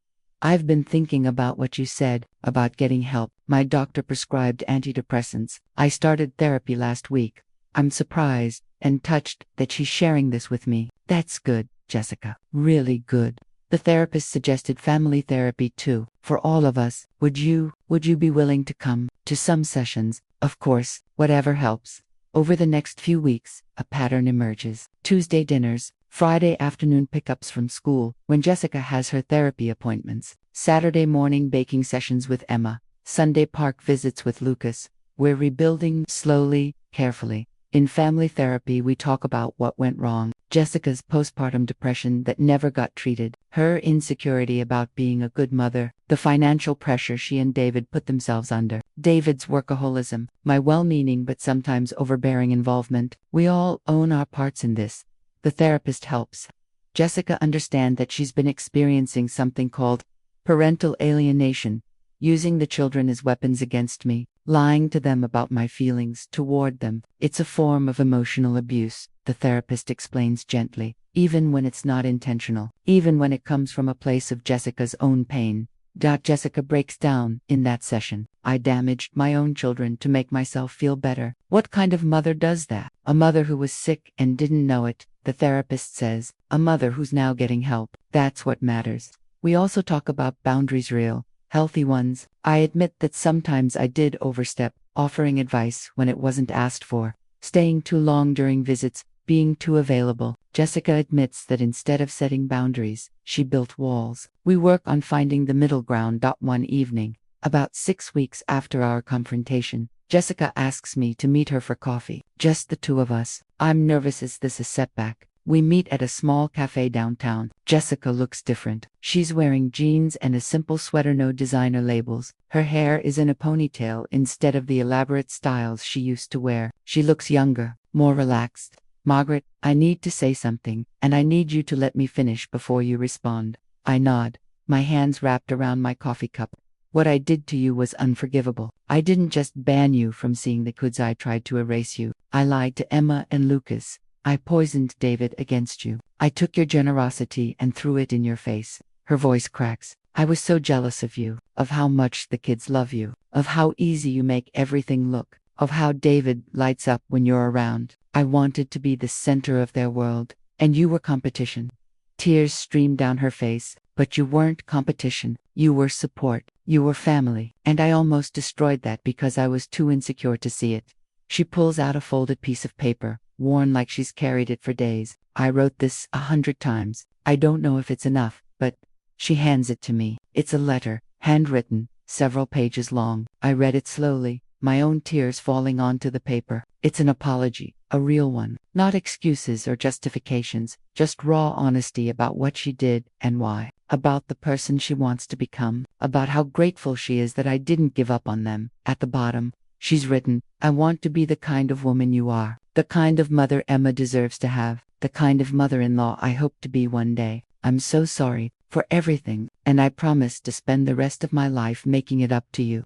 I've been thinking about what you said, about getting help. My doctor prescribed antidepressants. I started therapy last week. I'm surprised and touched that she's sharing this with me. That's good, Jessica. Really good. The therapist suggested family therapy too, for all of us. Would you be willing to come to some sessions? Of course, whatever helps. Over the next few weeks, a pattern emerges. Tuesday dinners, Friday afternoon pickups from school, when Jessica has her therapy appointments, Saturday morning baking sessions with Emma, Sunday park visits with Lucas. We're rebuilding slowly, carefully. In family therapy, we talk about what went wrong. Jessica's postpartum depression that never got treated, her insecurity about being a good mother, the financial pressure she and David put themselves under, David's workaholism, my well-meaning but sometimes overbearing involvement. We all own our parts in this. The therapist helps Jessica understand that she's been experiencing something called parental alienation, using the children as weapons against me, lying to them about my feelings toward them. It's a form of emotional abuse, the therapist explains gently, even when it's not intentional, even when it comes from a place of Jessica's own pain. Jessica breaks down in that session. I damaged my own children to make myself feel better. What kind of mother does that? A mother who was sick and didn't know it, the therapist says. A mother who's now getting help. That's what matters. We also talk about boundaries, real, healthy ones. I admit that sometimes I did overstep, offering advice when it wasn't asked for, staying too long during visits, being too available. Jessica admits that instead of setting boundaries, she built walls. We work on finding the middle ground. One evening, about 6 weeks after our confrontation, Jessica asks me to meet her for coffee. Just the two of us. I'm nervous. Is this a setback? We meet at a small cafe downtown. Jessica looks different. She's wearing jeans and a simple sweater, no designer labels. Her hair is in a ponytail instead of the elaborate styles she used to wear. She looks younger, more relaxed. Margaret, I need to say something, and I need you to let me finish before you respond. I nod, my hands wrapped around my coffee cup. What I did to you was unforgivable. I didn't just ban you from seeing the kids, I tried to erase you. I lied to Emma and Lucas. I poisoned David against you. I took your generosity and threw it in your face. Her voice cracks. I was so jealous of you, of how much the kids love you, of how easy you make everything look, of how David lights up when you're around. I wanted to be the center of their world, and you were competition. Tears streamed down her face, but you weren't competition. You were support. You were family. And I almost destroyed that because I was too insecure to see it. She pulls out a folded piece of paper, worn like she's carried it for days. I wrote this 100 times. I don't know if it's enough, but she hands it to me. It's a letter, handwritten, several pages long. I read it slowly, my own tears falling onto the paper. It's an apology, a real one. Not excuses or justifications, just raw honesty about what she did and why. About the person she wants to become. About how grateful she is that I didn't give up on them. At the bottom, she's written, I want to be the kind of woman you are. The kind of mother Emma deserves to have. The kind of mother-in-law I hope to be one day. I'm so sorry for everything, and I promise to spend the rest of my life making it up to you.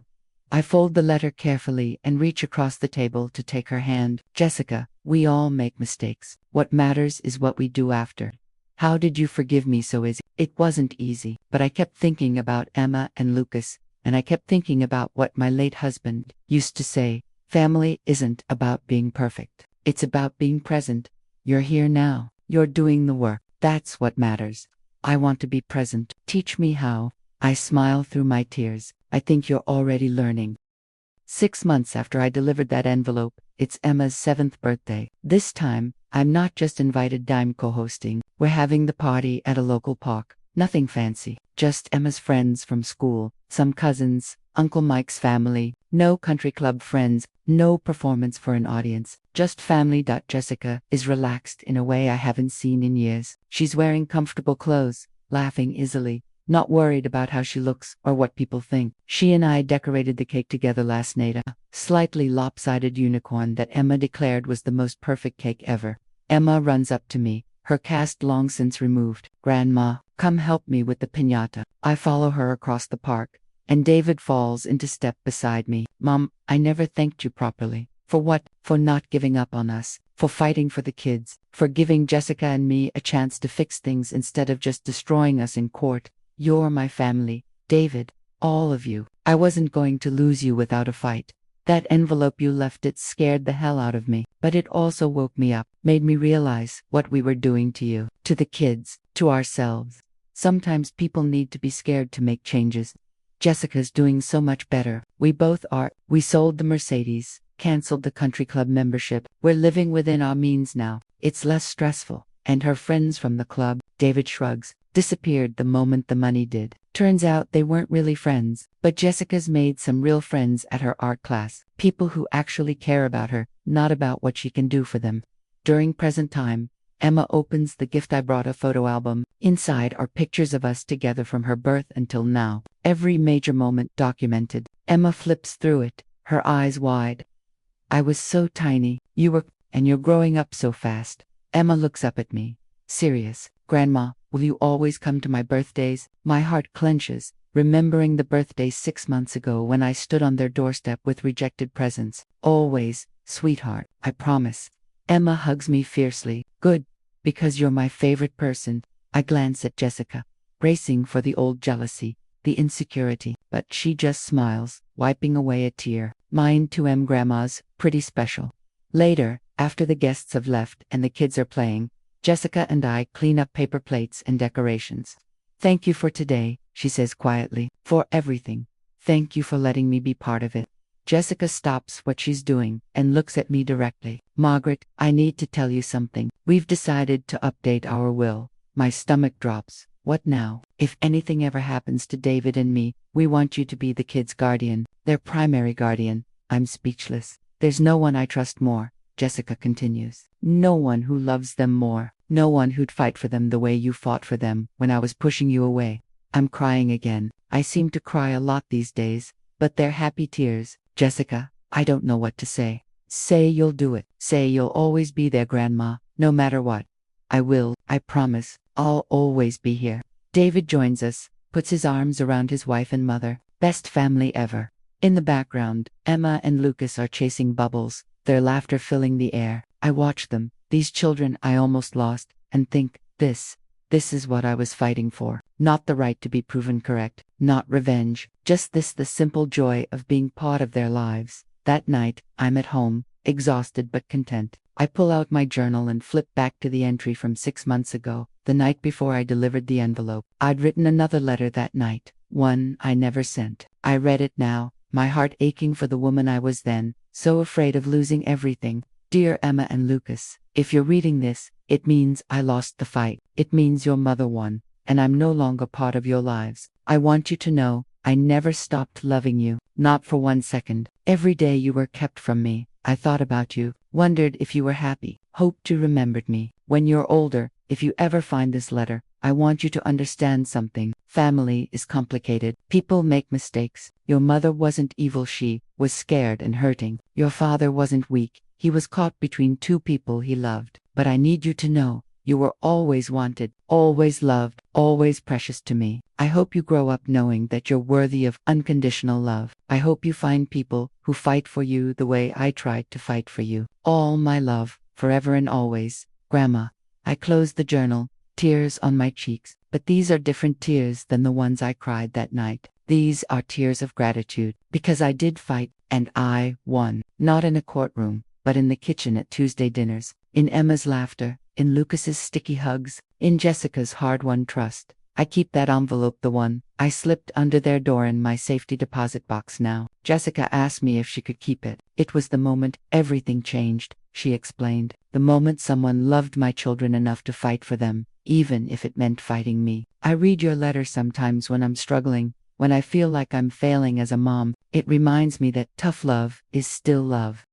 I fold the letter carefully and reach across the table to take her hand. Jessica, we all make mistakes. What matters is what we do after. How did you forgive me so easy? It wasn't easy, but I kept thinking about Emma and Lucas, and I kept thinking about what my late husband used to say. Family isn't about being perfect. It's about being present. You're here now. You're doing the work. That's what matters. I want to be present. Teach me how. I smile through my tears. I think you're already learning. 6 months after I delivered that envelope, it's Emma's 7th birthday. This time, I'm not just invited, I'm co-hosting. We're having the party at a local park. Nothing fancy. Just Emma's friends from school, some cousins, Uncle Mike's family, no country club friends, no performance for an audience, just family. Jessica is relaxed in a way I haven't seen in years. She's wearing comfortable clothes, laughing easily, not worried about how she looks or what people think. She and I decorated the cake together last night, a slightly lopsided unicorn that Emma declared was the most perfect cake ever. Emma runs up to me, her cast long since removed. Grandma, come help me with the piñata. I follow her across the park, and David falls into step beside me. Mom, I never thanked you properly. For what? For not giving up on us, for fighting for the kids, for giving Jessica and me a chance to fix things instead of just destroying us in court. You're my family, David, all of you. I wasn't going to lose you without a fight. That envelope you left, it scared the hell out of me, but it also woke me up, made me realize what we were doing to you, to the kids, to ourselves. Sometimes people need to be scared to make changes. Jessica's doing so much better. We both are. We sold the Mercedes, canceled the country club membership. We're living within our means now. It's less stressful. And her friends from the club, David shrugs, disappeared the moment the money did. Turns out they weren't really friends, but Jessica's made some real friends at her art class. People who actually care about her, not about what she can do for them. During present time, Emma opens the gift I brought, a photo album. Inside are pictures of us together from her birth until now. Every major moment documented. Emma flips through it, her eyes wide. I was so tiny, you were, and you're growing up so fast. Emma looks up at me. Serious. Grandma, will you always come to my birthdays? My heart clenches, remembering the birthday 6 months ago when I stood on their doorstep with rejected presents. Always, sweetheart, I promise. Emma hugs me fiercely. Good, because you're my favorite person. I glance at Jessica, bracing for the old jealousy, the insecurity, but she just smiles, wiping away a tear. Mine too, Grandma's, pretty special. Later, after the guests have left and the kids are playing, Jessica and I clean up paper plates and decorations. Thank you for today, she says quietly. For everything. Thank you for letting me be part of it. Jessica stops what she's doing and looks at me directly. Margaret, I need to tell you something. We've decided to update our will. My stomach drops. What now? If anything ever happens to David and me, we want you to be the kids' guardian, their primary guardian. I'm speechless. There's no one I trust more, Jessica continues. No one who loves them more. No one who'd fight for them the way you fought for them when I was pushing you away. I'm crying again. I seem to cry a lot these days, but they're happy tears. Jessica, I don't know what to say. Say you'll do it. Say you'll always be there, Grandma, no matter what. I will, I promise. I'll always be here. David joins us, puts his arms around his wife and mother. Best family ever. In the background, Emma and Lucas are chasing bubbles, their laughter filling the air. I watch them, these children I almost lost, and think, this is what I was fighting for. Not the right to be proven correct, not revenge, just the simple joy of being part of their lives. That night, I'm at home, exhausted but content. I pull out my journal and flip back to the entry from 6 months ago, the night before I delivered the envelope. I'd written another letter that night, one I never sent. I read it now, my heart aching for the woman I was then, so afraid of losing everything. Dear Emma and Lucas, if you're reading this, it means I lost the fight. It means your mother won, and I'm no longer part of your lives. I want you to know, I never stopped loving you, not for 1 second. Every day you were kept from me, I thought about you, wondered if you were happy, hoped you remembered me. When you're older, if you ever find this letter, I want you to understand something. Family is complicated. People make mistakes. Your mother wasn't evil, she was scared and hurting. Your father wasn't weak. He was caught between two people he loved. But I need you to know, you were always wanted, always loved, always precious to me. I hope you grow up knowing that you're worthy of unconditional love. I hope you find people who fight for you the way I tried to fight for you. All my love, forever and always, Grandma. I closed the journal, tears on my cheeks, but these are different tears than the ones I cried that night. These are tears of gratitude, because I did fight, and I won. Not in a courtroom, but in the kitchen at Tuesday dinners, in Emma's laughter, in Lucas's sticky hugs, in Jessica's hard-won trust. I keep that envelope, the one I slipped under their door, in my safety deposit box now. Jessica asked me if she could keep it. It was the moment everything changed, she explained. The moment someone loved my children enough to fight for them, even if it meant fighting me. I read your letter sometimes when I'm struggling, when I feel like I'm failing as a mom. It reminds me that tough love is still love.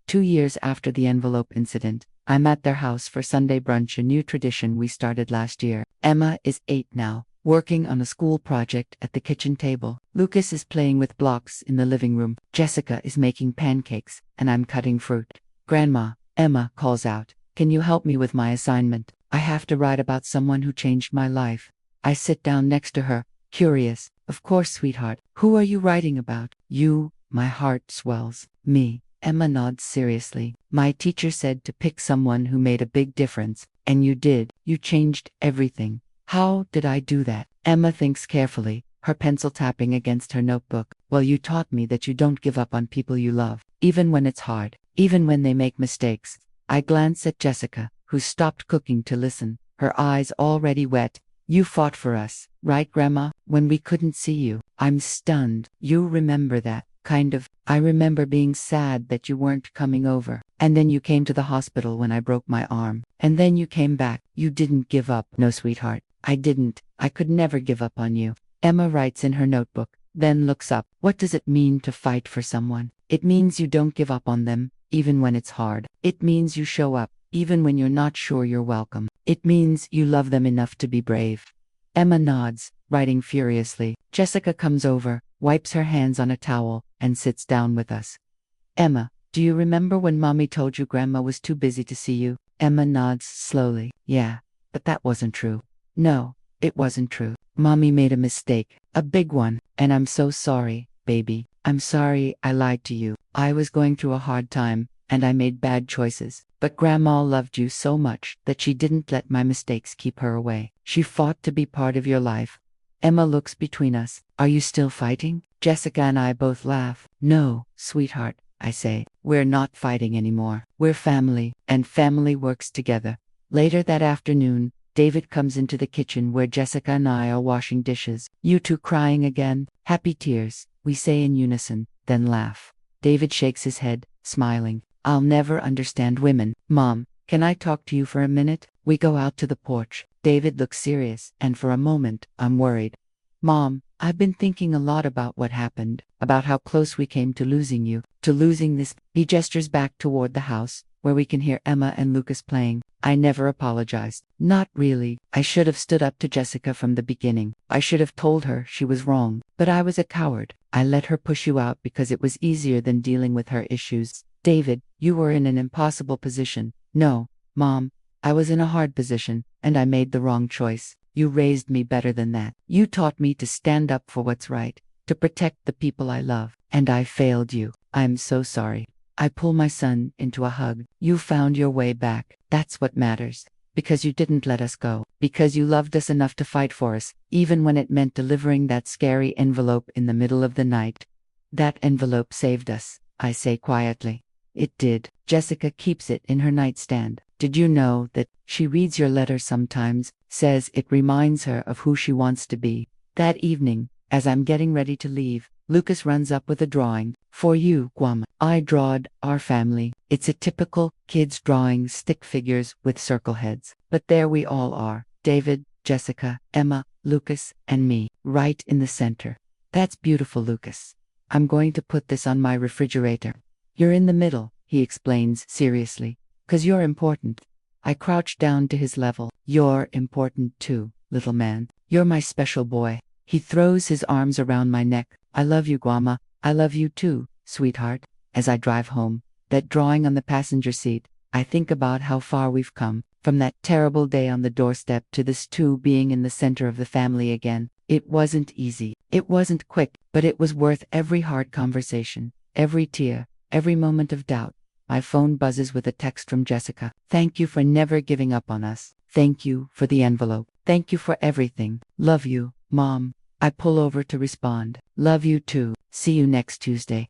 2 years after the envelope incident, I'm at their house for Sunday brunch, a new tradition we started last year. Emma is 8 now, working on a school project at the kitchen table. Lucas is playing with blocks in the living room. Jessica is making pancakes, and I'm cutting fruit. Grandma, Emma calls out, can you help me with my assignment? I have to write about someone who changed my life. I sit down next to her, curious. Of course, sweetheart. Who are you writing about? You. My heart swells. Me. Emma nods seriously. My teacher said to pick someone who made a big difference, and you did. You changed everything. How did I do that? Emma thinks carefully, her pencil tapping against her notebook. Well, you taught me that you don't give up on people you love, even when it's hard, even when they make mistakes. I glance at Jessica, who stopped cooking to listen, her eyes already wet. You fought for us, right, Grandma, when we couldn't see you. I'm stunned. You remember that? Kind of. I remember being sad that you weren't coming over. And then you came to the hospital when I broke my arm. And then you came back. You didn't give up. No, sweetheart. I didn't. I could never give up on you. Emma writes in her notebook, then looks up. What does it mean to fight for someone? It means you don't give up on them, even when it's hard. It means you show up, even when you're not sure you're welcome. It means you love them enough to be brave. Emma nods, writing furiously. Jessica comes over, wipes her hands on a towel, and sits down with us. Emma, do you remember when Mommy told you Grandma was too busy to see you? Emma nods slowly. Yeah, but that wasn't true. No, it wasn't true. Mommy made a mistake, a big one, and I'm so sorry, baby. I'm sorry I lied to you. I was going through a hard time, and I made bad choices. But Grandma loved you so much that she didn't let my mistakes keep her away. She fought to be part of your life. Emma looks between us. Are you still fighting? Jessica and I both laugh. No, sweetheart, I say. We're not fighting anymore. We're family, and family works together. Later that afternoon, David comes into the kitchen where Jessica and I are washing dishes. You two crying again? Happy tears, we say in unison, then laugh. David shakes his head, smiling. I'll never understand women. Mom, can I talk to you for a minute? We go out to the porch. David looks serious, and for a moment, I'm worried. Mom, I've been thinking a lot about what happened, about how close we came to losing you, to losing this. He gestures back toward the house, where we can hear Emma and Lucas playing. I never apologized. Not really. I should have stood up to Jessica from the beginning. I should have told her she was wrong. But I was a coward. I let her push you out because it was easier than dealing with her issues. David, you were in an impossible position. No, Mom, I was in a hard position, and I made the wrong choice. You raised me better than that. You taught me to stand up for what's right, to protect the people I love, and I failed you. I'm so sorry. I pull my son into a hug. You found your way back. That's what matters. Because you didn't let us go. Because you loved us enough to fight for us, even when it meant delivering that scary envelope in the middle of the night. That envelope saved us, I say quietly. It did. Jessica keeps it in her nightstand. Did you know that she reads your letters sometimes, says it reminds her of who she wants to be? That evening, as I'm getting ready to leave, Lucas runs up with a drawing. For you, Guam. I drawed our family. It's a typical kid's drawing, stick figures with circle heads. But there we all are. David, Jessica, Emma, Lucas, and me, right in the center. That's beautiful, Lucas. I'm going to put this on my refrigerator. You're in the middle, he explains seriously. 'Cause you're important. I crouch down to his level. You're important too, little man. You're my special boy. He throws his arms around my neck. I love you, Guama. I love you too, sweetheart. As I drive home, that drawing on the passenger seat, I think about how far we've come, from that terrible day on the doorstep to this two being in the center of the family again. It wasn't easy. It wasn't quick, but it was worth every hard conversation, every tear, every moment of doubt. My phone buzzes with a text from Jessica. Thank you for never giving up on us. Thank you for the envelope. Thank you for everything. Love you, Mom. I pull over to respond. Love you too. See you next Tuesday.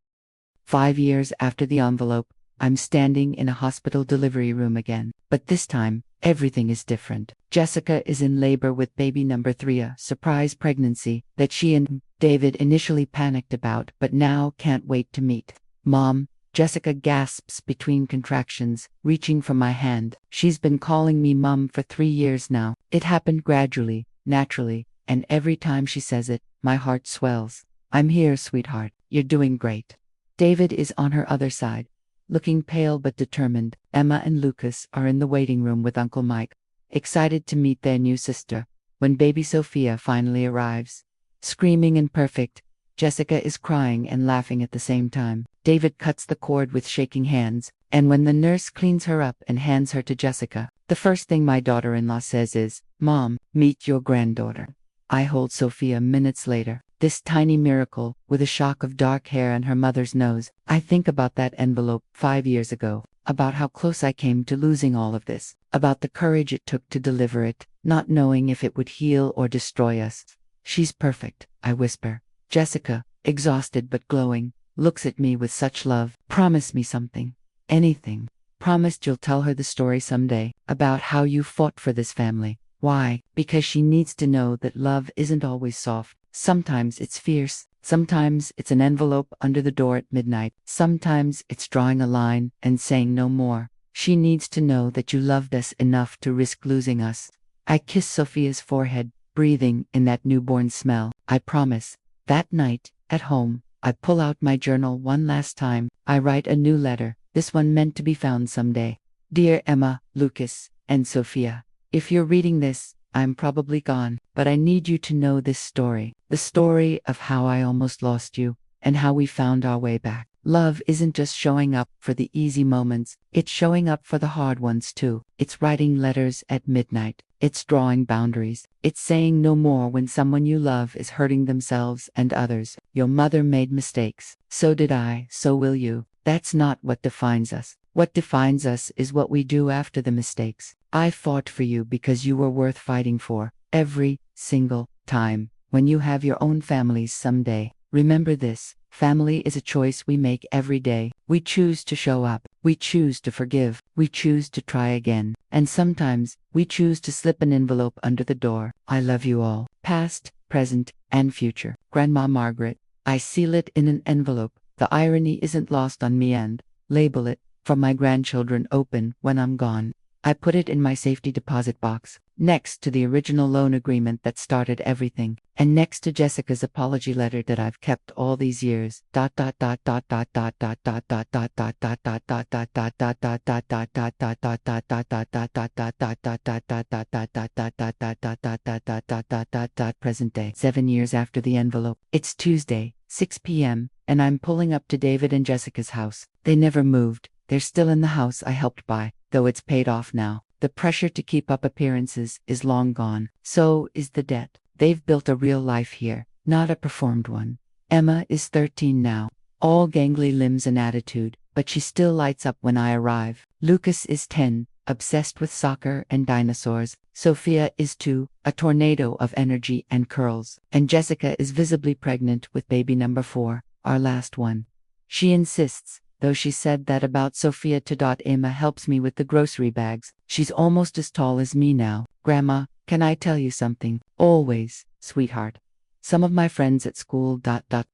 5 years after the envelope, I'm standing in a hospital delivery room again. But this time, everything is different. Jessica is in labor with baby number 3, a surprise pregnancy that she and David initially panicked about, but now can't wait to meet. Mom, Jessica gasps between contractions, reaching for my hand. She's been calling me Mum for 3 years now. It happened gradually, naturally, and every time she says it, my heart swells. I'm here, sweetheart. You're doing great. David is on her other side, looking pale but determined. Emma and Lucas are in the waiting room with Uncle Mike, excited to meet their new sister, when baby Sophia finally arrives. Screaming and perfect, Jessica is crying and laughing at the same time. David cuts the cord with shaking hands, and when the nurse cleans her up and hands her to Jessica, the first thing my daughter-in-law says is, Mom, meet your granddaughter. I hold Sophia minutes later, this tiny miracle, with a shock of dark hair and her mother's nose. I think about that envelope 5 years ago, about how close I came to losing all of this, about the courage it took to deliver it, not knowing if it would heal or destroy us. She's perfect, I whisper. Jessica, exhausted but glowing, looks at me with such love. Promise me something. Anything. Promised you'll tell her the story someday, about how you fought for this family. Why? Because she needs to know that love isn't always soft. Sometimes it's fierce. Sometimes it's an envelope under the door at midnight. Sometimes it's drawing a line and saying no more. She needs to know that you loved us enough to risk losing us. I kiss Sophia's forehead, breathing in that newborn smell. I promise. That night, at home, I pull out my journal one last time. I write a new letter, this one meant to be found someday. Dear Emma, Lucas, and Sophia, if you're reading this, I'm probably gone, but I need you to know this story. The story of how I almost lost you, and how we found our way back. Love isn't just showing up for the easy moments, it's showing up for the hard ones too. It's writing letters at midnight. It's drawing boundaries. It's saying no more when someone you love is hurting themselves and others. Your mother made mistakes. So did I, so will you. That's not what defines us. What defines us is what we do after the mistakes. I fought for you because you were worth fighting for. Every single time. When you have your own families someday, Remember this: family is a choice we make every day. We choose to show up. We choose to forgive. We choose to try again. And sometimes, we choose to slip an envelope under the door. I love you all, past, present, and future. Grandma Margaret. I seal it in an envelope. The irony isn't lost on me, and label it, from my grandchildren, open when I'm gone. I put it in my safety deposit box, next to the original loan agreement that started everything, and next to Jessica's apology letter that I've kept all these years. Present day. 7 years after the envelope. It's Tuesday, 6 p.m., and I'm pulling up to David and Jessica's house. They never moved. They're still in the house I helped buy, though it's paid off now. The pressure to keep up appearances is long gone. So is the debt. They've built a real life here, not a performed one. Emma is 13 now, all gangly limbs and attitude, but she still lights up when I arrive. Lucas is 10, obsessed with soccer and dinosaurs. Sophia is 2, a tornado of energy and curls. And Jessica is visibly pregnant with baby number 4, our last one. She insists, though she said that about Sophia to Emma helps me with the grocery bags. She's almost as tall as me now. Grandma, can I tell you something? Always, sweetheart. Some of my friends at school,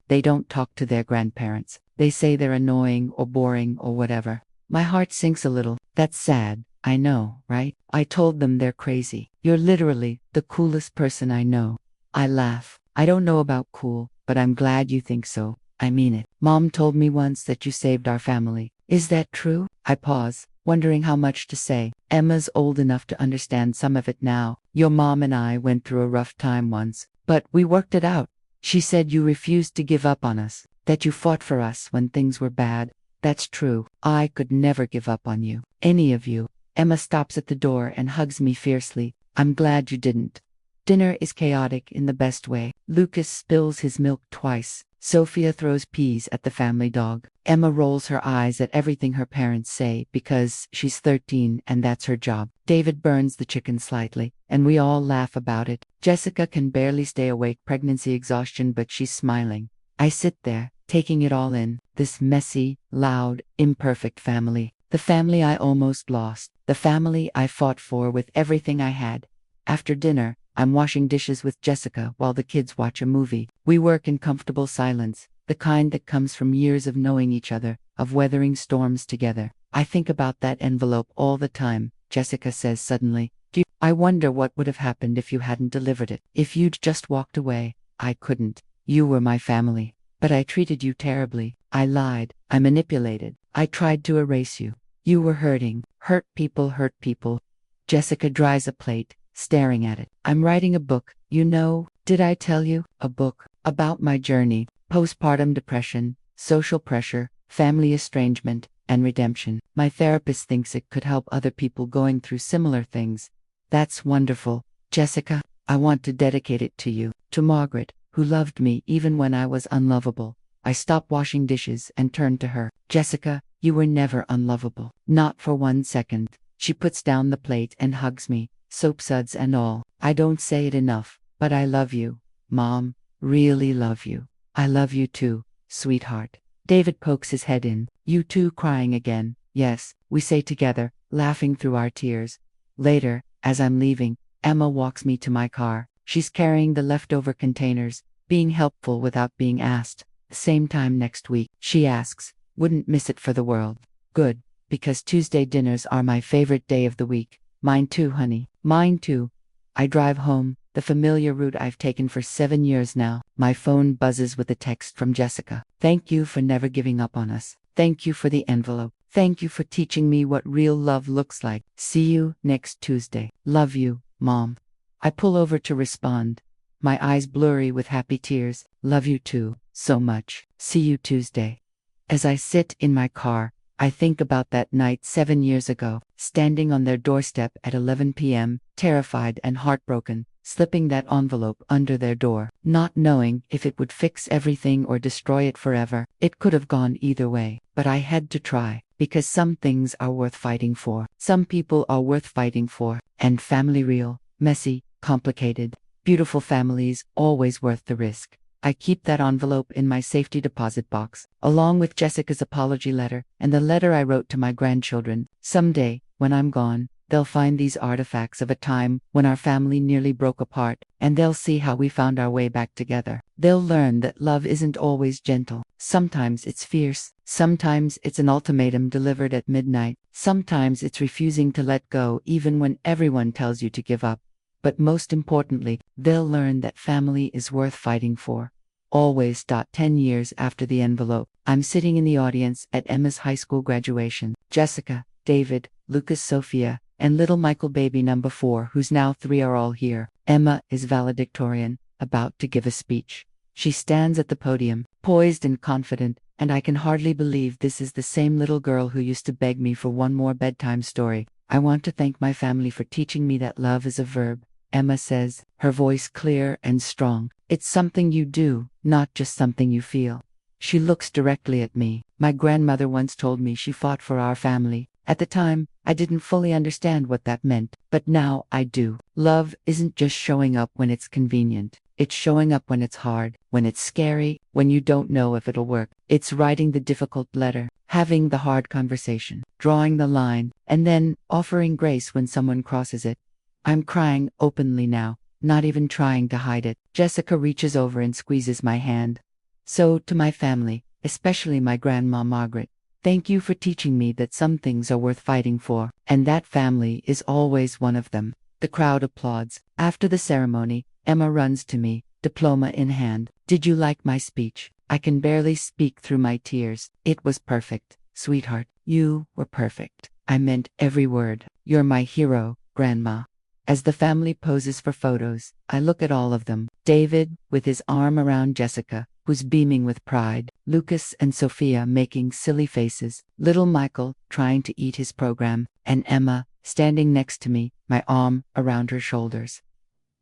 they don't talk to their grandparents. They say they're annoying or boring or whatever. My heart sinks a little. That's sad. I know, right? I told them they're crazy. You're literally the coolest person I know. I laugh. I don't know about cool, but I'm glad you think so. I mean it. Mom told me once that you saved our family. Is that true? I pause, wondering how much to say. Emma's old enough to understand some of it now. Your mom and I went through a rough time once, but we worked it out. She said you refused to give up on us, that you fought for us when things were bad. That's true. I could never give up on you. Any of you. Emma stops at the door and hugs me fiercely. I'm glad you didn't. Dinner is chaotic in the best way. Lucas spills his milk twice. Sophia throws peas at the family dog. Emma rolls her eyes at everything her parents say because she's 13 and that's her job. David burns the chicken slightly, and we all laugh about it. Jessica can barely stay awake, pregnancy exhaustion, but she's smiling. I sit there, taking it all in. This messy, loud, imperfect family. The family I almost lost. The family I fought for with everything I had. After dinner, I'm washing dishes with Jessica while the kids watch a movie. We work in comfortable silence, the kind that comes from years of knowing each other, of weathering storms together. I think about that envelope all the time, Jessica says suddenly. I wonder what would have happened if you hadn't delivered it. If you'd just walked away. I couldn't. You were my family. But I treated you terribly. I lied. I manipulated. I tried to erase you. You were hurting. Hurt people hurt people. Jessica dries a plate, staring at it. I'm writing a book, you know. Did I tell you? A book about my journey, postpartum depression, social pressure, family estrangement, and redemption. My therapist thinks it could help other people going through similar things. That's wonderful. Jessica, I want to dedicate it to you, to Margaret, who loved me even when I was unlovable. I stop washing dishes and turn to her. Jessica, you were never unlovable. Not for 1 second. She puts down the plate and hugs me, soap suds and all. I don't say it enough, but I love you, Mom. Really love you. I love you too, sweetheart. David pokes his head in. You too, crying again. Yes, we say together, laughing through our tears. Later, as I'm leaving, Emma walks me to my car. She's carrying the leftover containers, being helpful without being asked. The same time next week, she asks, wouldn't miss it for the world. Good, because Tuesday dinners are my favorite day of the week. Mine too, honey. Mine too. I drive home, the familiar route I've taken for 7 years now. My phone buzzes with a text from Jessica. Thank you for never giving up on us. Thank you for the envelope. Thank you for teaching me what real love looks like. See you next Tuesday. Love you, Mom. I pull over to respond, my eyes blurry with happy tears. Love you too, so much. See you Tuesday. As I sit in my car, I think about that night 7 years ago, standing on their doorstep at 11 p.m., terrified and heartbroken, slipping that envelope under their door, not knowing if it would fix everything or destroy it forever. It could have gone either way, but I had to try, because some things are worth fighting for. Some people are worth fighting for, and family real, messy, complicated, beautiful families always worth the risk. I keep that envelope in my safety deposit box, along with Jessica's apology letter and the letter I wrote to my grandchildren. Someday, when I'm gone, they'll find these artifacts of a time when our family nearly broke apart, and they'll see how we found our way back together. They'll learn that love isn't always gentle. Sometimes it's fierce. Sometimes it's an ultimatum delivered at midnight. Sometimes it's refusing to let go even when everyone tells you to give up. But most importantly, they'll learn that family is worth fighting for. Always. 10 years after the envelope, I'm sitting in the audience at Emma's high school graduation. Jessica, David, Lucas, Sophia, and little Michael baby number 4, who's now 3, are all here. Emma is valedictorian, about to give a speech. She stands at the podium, poised and confident, and I can hardly believe this is the same little girl who used to beg me for one more bedtime story. I want to thank my family for teaching me that love is a verb, Emma says, her voice clear and strong. It's something you do, not just something you feel. She looks directly at me. My grandmother once told me she fought for our family. At the time, I didn't fully understand what that meant, but now I do. Love isn't just showing up when it's convenient. It's showing up when it's hard, when it's scary, when you don't know if it'll work. It's writing the difficult letter, having the hard conversation, drawing the line, and then offering grace when someone crosses it. I'm crying openly now, not even trying to hide it. Jessica reaches over and squeezes my hand. So, to my family, especially my grandma Margaret, thank you for teaching me that some things are worth fighting for, and that family is always one of them. The crowd applauds. After the ceremony, Emma runs to me, diploma in hand. Did you like my speech? I can barely speak through my tears. It was perfect, sweetheart. You were perfect. I meant every word. You're my hero, Grandma. As the family poses for photos, I look at all of them. David, with his arm around Jessica, who's beaming with pride. Lucas and Sophia making silly faces. Little Michael trying to eat his program. And Emma, standing next to me, my arm around her shoulders.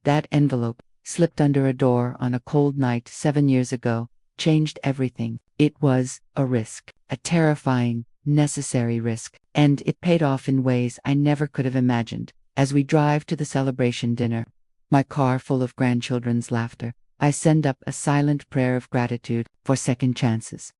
That envelope, slipped under a door on a cold night 7 years ago, changed everything. It was a risk, a terrifying, necessary risk, and it paid off in ways I never could have imagined. As we drive to the celebration dinner, my car full of grandchildren's laughter, I send up a silent prayer of gratitude for second chances.